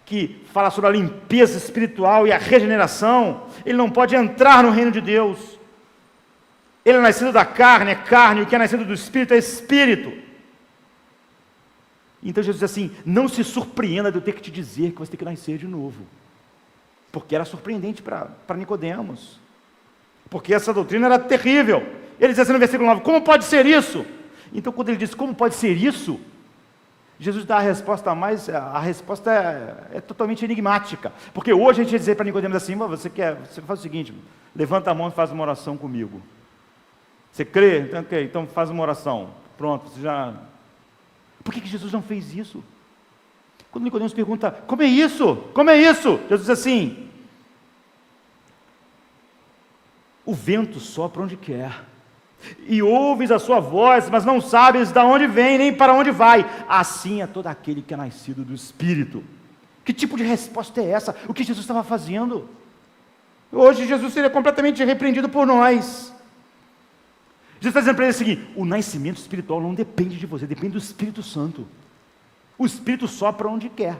que fala sobre a limpeza espiritual e a regeneração, ele não pode entrar no reino de Deus. Ele é nascido da carne, é carne, o que é nascido do Espírito é Espírito. Então Jesus diz assim, não se surpreenda de eu ter que te dizer que você tem que nascer de novo. porque era surpreendente para Nicodemos, porque essa doutrina era terrível. Ele diz assim no versículo 9, como pode ser isso? Então quando ele diz, como pode ser isso? Jesus dá a resposta a resposta é totalmente enigmática, porque hoje a gente ia dizer para Nicodemos assim, você faz o seguinte, levanta a mão e faz uma oração comigo. Você crê? Então, okay, então faz uma oração. Pronto, você já... Por que Jesus não fez isso? Quando Nicodemos pergunta, como é isso? Como é isso? Jesus diz assim, o vento sopra onde quer, e ouves a sua voz, mas não sabes de onde vem, nem para onde vai. Assim é todo aquele que é nascido do Espírito. Que tipo de resposta é essa? O que Jesus estava fazendo? Hoje Jesus seria completamente repreendido por nós. Jesus está dizendo para ele o seguinte, o nascimento espiritual não depende de você, depende do Espírito Santo. O Espírito sopra onde quer.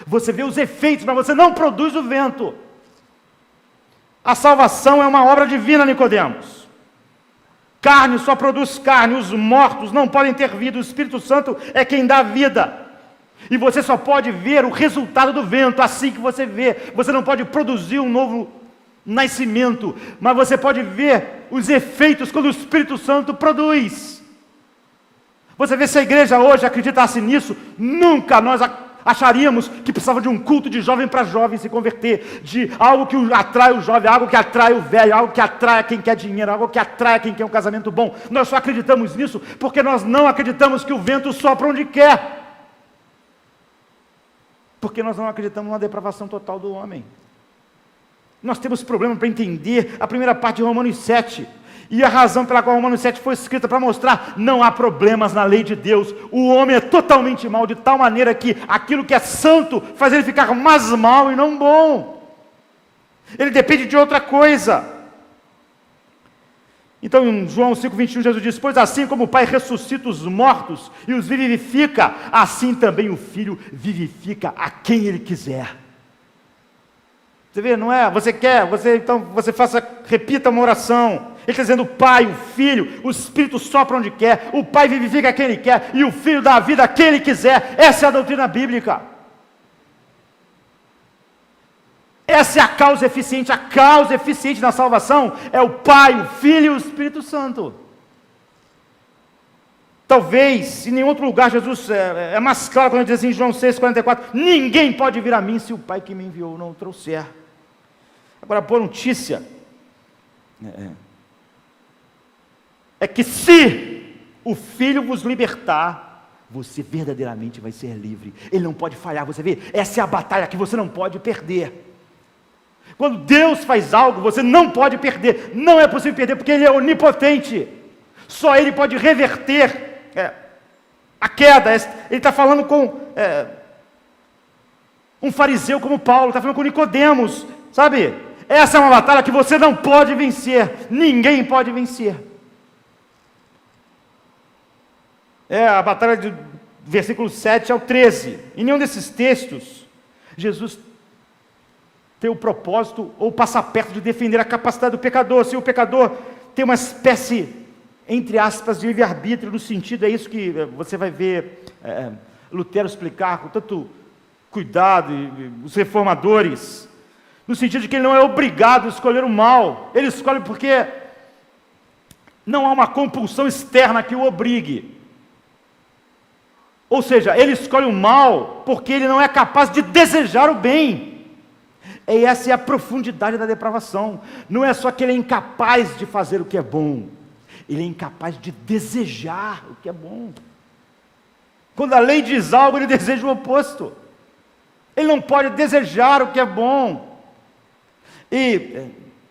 Você vê os efeitos, mas você não produz o vento. A salvação é uma obra divina, Nicodemos. Carne só produz carne, os mortos não podem ter vida, o Espírito Santo é quem dá vida. E você só pode ver o resultado do vento, assim que você vê. Você não pode produzir um novo nascimento, mas você pode ver os efeitos quando o Espírito Santo produz. Você vê se a igreja hoje acreditasse nisso, nunca nós acharíamos que precisava de um culto de jovem para jovem se converter, de algo que atrai o jovem, algo que atrai o velho, algo que atrai quem quer dinheiro, algo que atrai quem quer um casamento bom. Nós só acreditamos nisso porque nós não acreditamos que o vento sopra onde quer. Porque nós não acreditamos na depravação total do homem. Nós temos problema para entender a primeira parte de Romanos 7. E a razão pela qual Romanos 7 foi escrita para mostrar, não há problemas na lei de Deus. O homem é totalmente mau, de tal maneira que aquilo que é santo faz ele ficar mais mal e não bom. Ele depende de outra coisa. Então em João 5,21 Jesus diz, pois assim como o Pai ressuscita os mortos e os vivifica, assim também o Filho vivifica a quem Ele quiser. Você vê, não é? Então você repita uma oração. Ele está dizendo o Pai, o Filho, o Espírito sopra onde quer, o Pai vivifica quem Ele quer, e o Filho dá a vida a quem Ele quiser. Essa é a doutrina bíblica. Essa é a causa eficiente. A causa eficiente da salvação é o Pai, o Filho e o Espírito Santo. Talvez, em nenhum outro lugar, Jesus é mais claro quando ele diz assim, em João 6,44, ninguém pode vir a mim se o Pai que me enviou não o trouxer. Agora, a boa notícia é que se o Filho vos libertar, você verdadeiramente vai ser livre. Ele não pode falhar, você vê? Essa é a batalha que você não pode perder. Quando Deus faz algo, você não pode perder. Não é possível perder, porque Ele é onipotente. Só Ele pode reverter a queda. Ele está falando com um fariseu como Paulo, está falando com Nicodemos, sabe? Essa é uma batalha que você não pode vencer. Ninguém pode vencer. É a batalha de versículo 7 ao 13. Em nenhum desses textos, Jesus tem o propósito ou passa perto de defender a capacidade do pecador. Se o pecador tem uma espécie, entre aspas, de livre-arbítrio, no sentido, é isso que você vai ver Lutero explicar com tanto cuidado, e os reformadores, no sentido de que ele não é obrigado a escolher o mal, ele escolhe porque não há uma compulsão externa que o obrigue. Ou seja, ele escolhe o mal porque ele não é capaz de desejar o bem. E essa é a profundidade da depravação. Não é só que ele é incapaz de fazer o que é bom, ele é incapaz de desejar o que é bom. Quando a lei diz algo, ele deseja o oposto. Ele não pode desejar o que é bom. E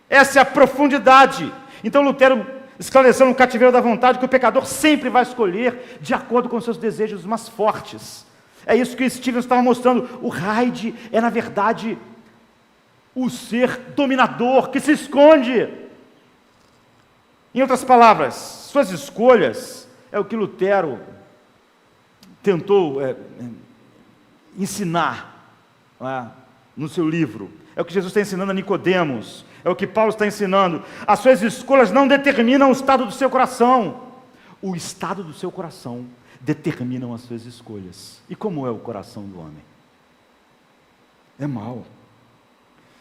essa é a profundidade. Então Lutero esclareceu no Cativeiro da Vontade que o pecador sempre vai escolher de acordo com seus desejos mais fortes. É isso que Stevens estava mostrando. O Hyde é, na verdade, o ser dominador que se esconde. Em outras palavras, suas escolhas é o que Lutero tentou ensinar no seu livro. É o que Jesus está ensinando a Nicodemos. É o que Paulo está ensinando. As suas escolhas não determinam o estado do seu coração. O estado do seu coração determinam as suas escolhas. E como é o coração do homem? É mau.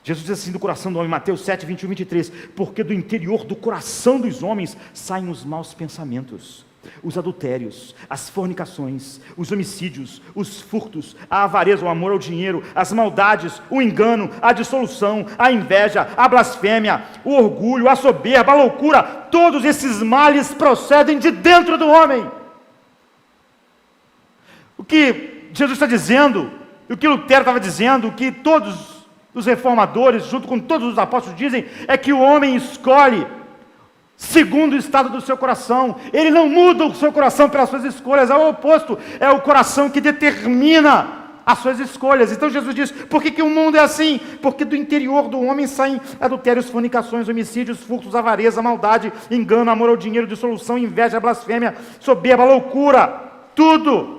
Jesus diz assim do coração do homem, Mateus 7, 21, 23, porque do interior do coração dos homens saem os maus pensamentos, os adultérios, as fornicações, os homicídios, os furtos, a avareza, o amor ao dinheiro, as maldades, o engano, a dissolução, a inveja, a blasfêmia, o orgulho, a soberba, a loucura. Todos esses males procedem de dentro do homem. O que Jesus está dizendo, o que Lutero estava dizendo, o que todos os reformadores, junto com todos os apóstolos, dizem, é que o homem escolhe segundo o estado do seu coração. Ele não muda o seu coração pelas suas escolhas, é o oposto, é o coração que determina as suas escolhas. Então Jesus diz, por que o mundo é assim? Porque do interior do homem saem adultérios, fornicações, homicídios, furtos, avareza, maldade, engano, amor ao dinheiro, dissolução, inveja, blasfêmia, soberba, loucura, tudo.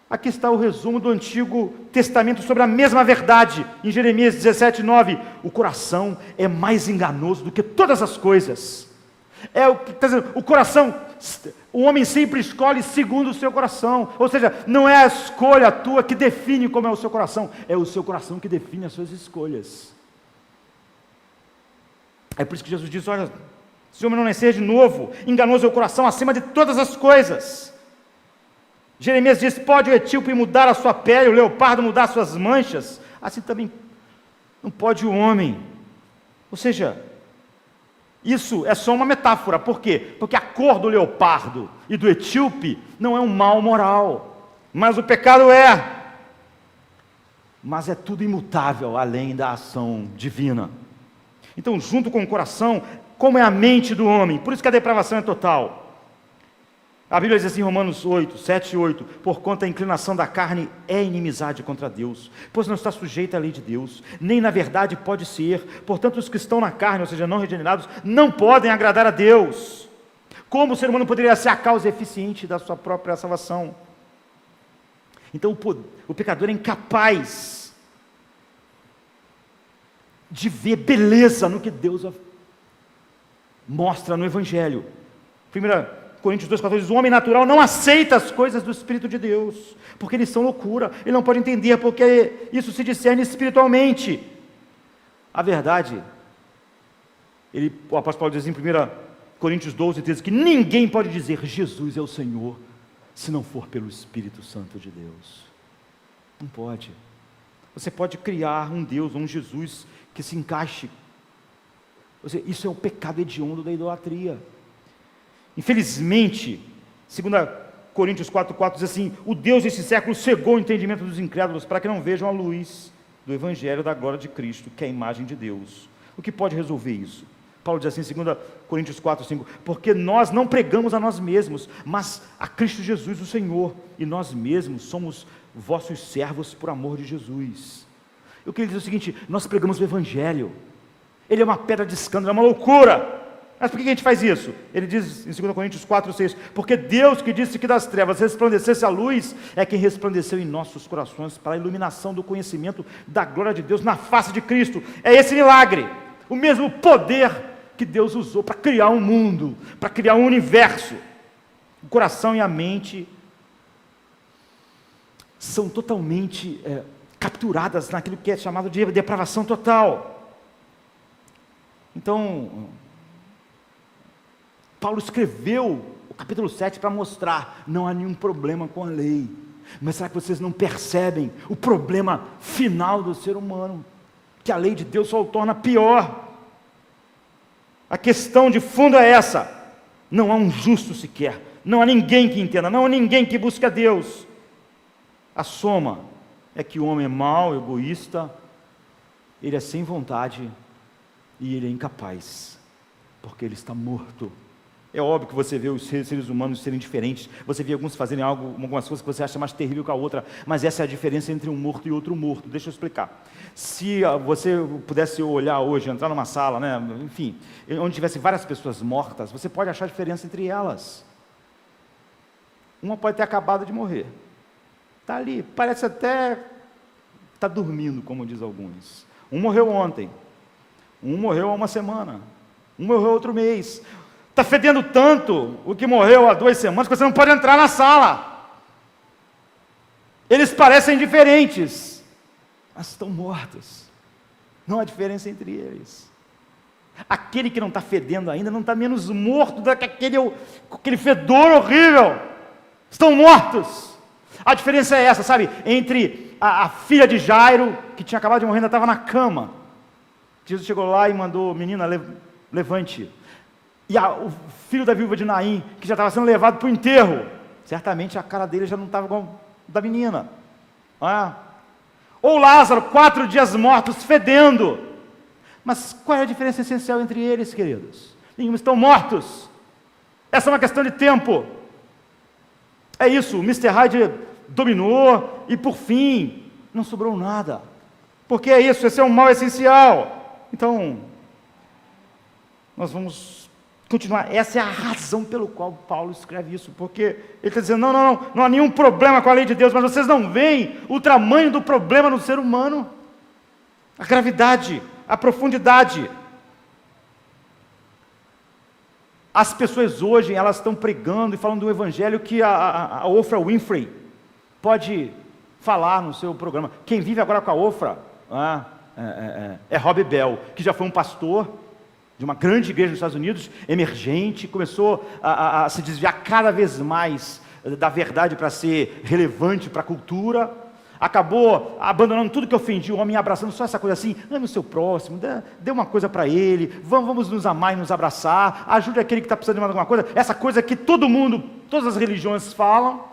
Aqui está o resumo do Antigo Testamento sobre a mesma verdade, em Jeremias 17, 9, o coração é mais enganoso do que todas as coisas. É o que está dizendo, o coração, o homem sempre escolhe segundo o seu coração, ou seja, não é a escolha tua que define como é o seu coração, é o seu coração que define as suas escolhas. É por isso que Jesus diz, olha, se o homem não nascer de novo, enganoso é o coração acima de todas as coisas. Jeremias diz, pode o etíope mudar a sua pele, o leopardo mudar as suas manchas, assim também não pode o homem. Ou seja, isso é só uma metáfora. Por quê? Porque a cor do leopardo e do etíope não é um mal moral, mas o pecado é. Mas é tudo imutável, além da ação divina. Então, junto com o coração, como é a mente do homem, por isso que a depravação é total. A Bíblia diz assim em Romanos 8, 7 e 8, porquanto a inclinação da carne é inimizade contra Deus, pois não está sujeita à lei de Deus, nem na verdade pode ser, portanto os que estão na carne, ou seja, não regenerados, não podem agradar a Deus. Como o ser humano poderia ser a causa eficiente da sua própria salvação? Então o pecador é incapaz de ver beleza no que Deus mostra no Evangelho. 1 Coríntios 2,14 diz, o homem natural não aceita as coisas do Espírito de Deus, porque eles são loucura, ele não pode entender, porque isso se discerne espiritualmente. A verdade, o apóstolo Paulo diz em 1 Coríntios 12, 13, que ninguém pode dizer, Jesus é o Senhor, se não for pelo Espírito Santo de Deus. Não pode. Você pode criar um Deus, um Jesus, que se encaixe. Ou seja, isso é o pecado hediondo da idolatria. Infelizmente, 2 Coríntios 4,4 diz assim, o Deus desse século cegou o entendimento dos incrédulos para que não vejam a luz do Evangelho da glória de Cristo, que é a imagem de Deus. O que pode resolver isso? Paulo diz assim em 2 Coríntios 4,5, porque nós não pregamos a nós mesmos, mas a Cristo Jesus o Senhor, e nós mesmos somos vossos servos por amor de Jesus. Eu queria dizer o seguinte, nós pregamos o Evangelho, ele é uma pedra de escândalo, é uma loucura. Mas por que a gente faz isso? Ele diz em 2 Coríntios 4, 6, porque Deus que disse que das trevas resplandecesse a luz, é quem resplandeceu em nossos corações para a iluminação do conhecimento da glória de Deus na face de Cristo. É esse milagre, o mesmo poder que Deus usou para criar um mundo, para criar um universo. O coração e a mente são totalmente capturadas naquilo que é chamado de depravação total. Então, Paulo escreveu o capítulo 7 para mostrar, não há nenhum problema com a lei, mas será que vocês não percebem o problema final do ser humano? Que a lei de Deus só o torna pior. A questão de fundo é essa, não há um justo sequer, não há ninguém que entenda, não há ninguém que busque a Deus. A soma é que o homem é mau, egoísta, ele é sem vontade e ele é incapaz, porque ele está morto. É óbvio que você vê os seres humanos serem diferentes, você vê alguns fazerem algumas coisas que você acha mais terrível que a outra, mas essa é a diferença entre um morto e outro morto. Deixa eu explicar. Se você pudesse olhar hoje, entrar numa sala, né, enfim, onde tivesse várias pessoas mortas, você pode achar a diferença entre elas. Uma pode ter acabado de morrer, está ali, parece até está dormindo, como diz alguns. Um morreu ontem, um morreu há uma semana, um morreu outro mês. Está fedendo tanto o que morreu há 2 semanas que você não pode entrar na sala. Eles parecem diferentes, mas estão mortos. Não há diferença entre eles. Aquele que não está fedendo ainda não está menos morto do que aquele fedor horrível. Estão mortos. A diferença é essa, sabe? Entre a filha de Jairo, que tinha acabado de morrer, ainda estava na cama. Jesus chegou lá e mandou: menina, levante. E o filho da viúva de Naim, que já estava sendo levado para o enterro, certamente a cara dele já não estava igual da menina. Ou Lázaro, 4 dias mortos, fedendo. Mas qual é a diferença essencial entre eles, queridos? Nenhum, estão mortos. Essa é uma questão de tempo. É isso, o Mr. Hyde dominou e por fim não sobrou nada. Porque é isso, esse é um mal essencial. Então, nós vamos continuar. Essa é a razão pelo qual Paulo escreve isso, porque ele está dizendo: não há nenhum problema com a lei de Deus, mas vocês não veem o tamanho do problema no ser humano, a gravidade, a profundidade. As pessoas hoje, elas estão pregando e falando do evangelho que a Oprah Winfrey pode falar no seu programa. Quem vive agora com a Oprah é Rob Bell, que já foi um pastor de uma grande igreja nos Estados Unidos, emergente, começou a se desviar cada vez mais da verdade para ser relevante para a cultura, acabou abandonando tudo que ofendia o homem, abraçando só essa coisa assim: ame o seu próximo, dê uma coisa para ele, vamos nos amar e nos abraçar, ajude aquele que está precisando de mais alguma coisa, essa coisa que todo mundo, todas as religiões falam.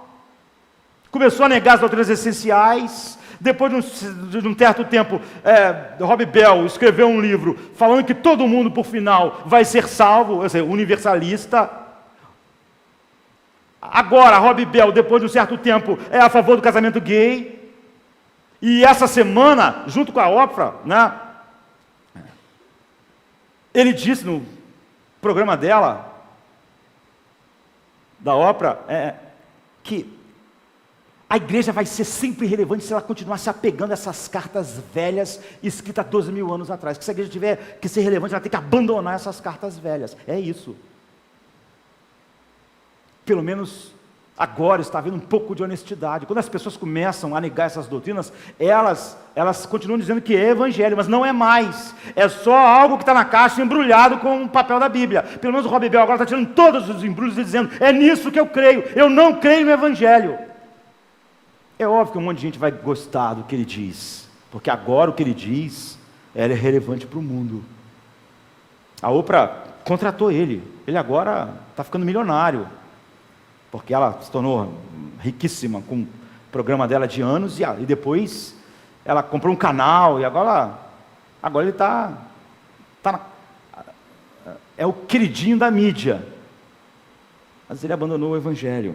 Começou a negar as doutrinas essenciais. Depois de um certo tempo, Rob Bell escreveu um livro falando que todo mundo, por final, vai ser salvo, ou seja, universalista. Agora, Rob Bell, depois de um certo tempo, é a favor do casamento gay. E essa semana, junto com a Oprah, ele disse no programa dela, da Oprah, que a igreja vai ser sempre relevante se ela continuar se apegando a essas cartas velhas escritas 12 mil anos atrás. Que se a igreja tiver que ser relevante, ela tem que abandonar essas cartas velhas. É isso. Pelo menos agora está havendo um pouco de honestidade. Quando as pessoas começam a negar essas doutrinas, elas continuam dizendo que é evangelho, mas não é mais. É só algo que está na caixa embrulhado com o papel da Bíblia. Pelo menos o Rob Bell agora está tirando todos os embrulhos e dizendo: é nisso que eu creio. Eu não creio no evangelho. É óbvio que um monte de gente vai gostar do que ele diz, porque agora o que ele diz é relevante para o mundo. A Oprah contratou ele agora está ficando milionário, porque ela se tornou riquíssima com o programa dela de anos, e depois ela comprou um canal, e agora ele é o queridinho da mídia, mas ele abandonou o evangelho.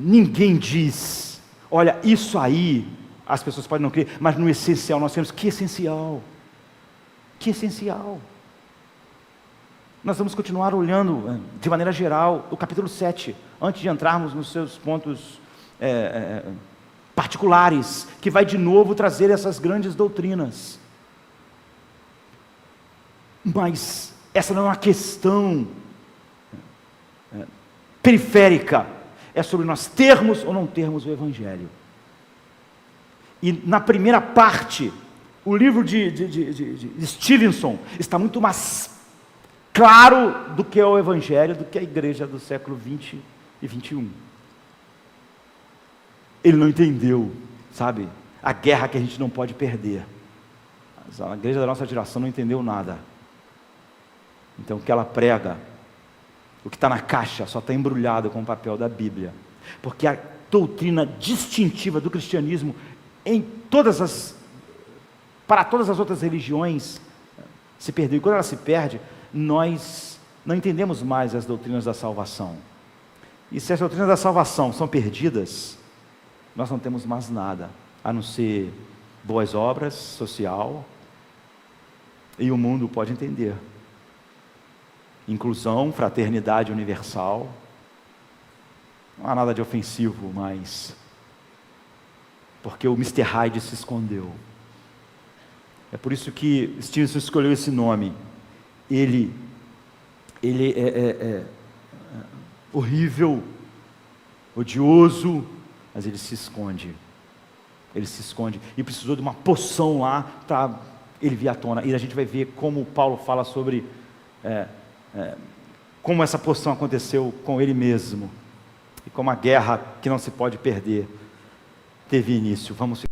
Ninguém diz: olha, isso aí, as pessoas podem não crer, mas no essencial nós temos. Que essencial? Que essencial? Nós vamos continuar olhando, de maneira geral, o capítulo 7, antes de entrarmos nos seus pontos particulares, que vai de novo trazer essas grandes doutrinas. Mas essa não é uma questão periférica. É sobre nós termos ou não termos o evangelho. E na primeira parte, o livro de Stevenson está muito mais claro do que é o evangelho, do que a igreja do século 20 e 21. Ele não entendeu, sabe, a guerra que a gente não pode perder. Mas a igreja da nossa geração não entendeu nada. Então o que ela prega, o que está na caixa, só está embrulhado com o papel da Bíblia. Porque a doutrina distintiva do cristianismo, para todas as outras religiões, se perdeu. E quando ela se perde, nós não entendemos mais as doutrinas da salvação. E se as doutrinas da salvação são perdidas, nós não temos mais nada, a não ser boas obras, social, e o mundo pode entender. Inclusão, fraternidade universal, não há nada de ofensivo, mas porque o Mr. Hyde se escondeu. É por isso que Stevenson escolheu esse nome. Ele é horrível, odioso, mas ele se esconde. ele se esconde, e precisou de uma poção lá para ele vir à tona. E a gente vai ver como Paulo fala sobre como essa poção aconteceu com ele mesmo, e como a guerra que não se pode perder teve início. Vamos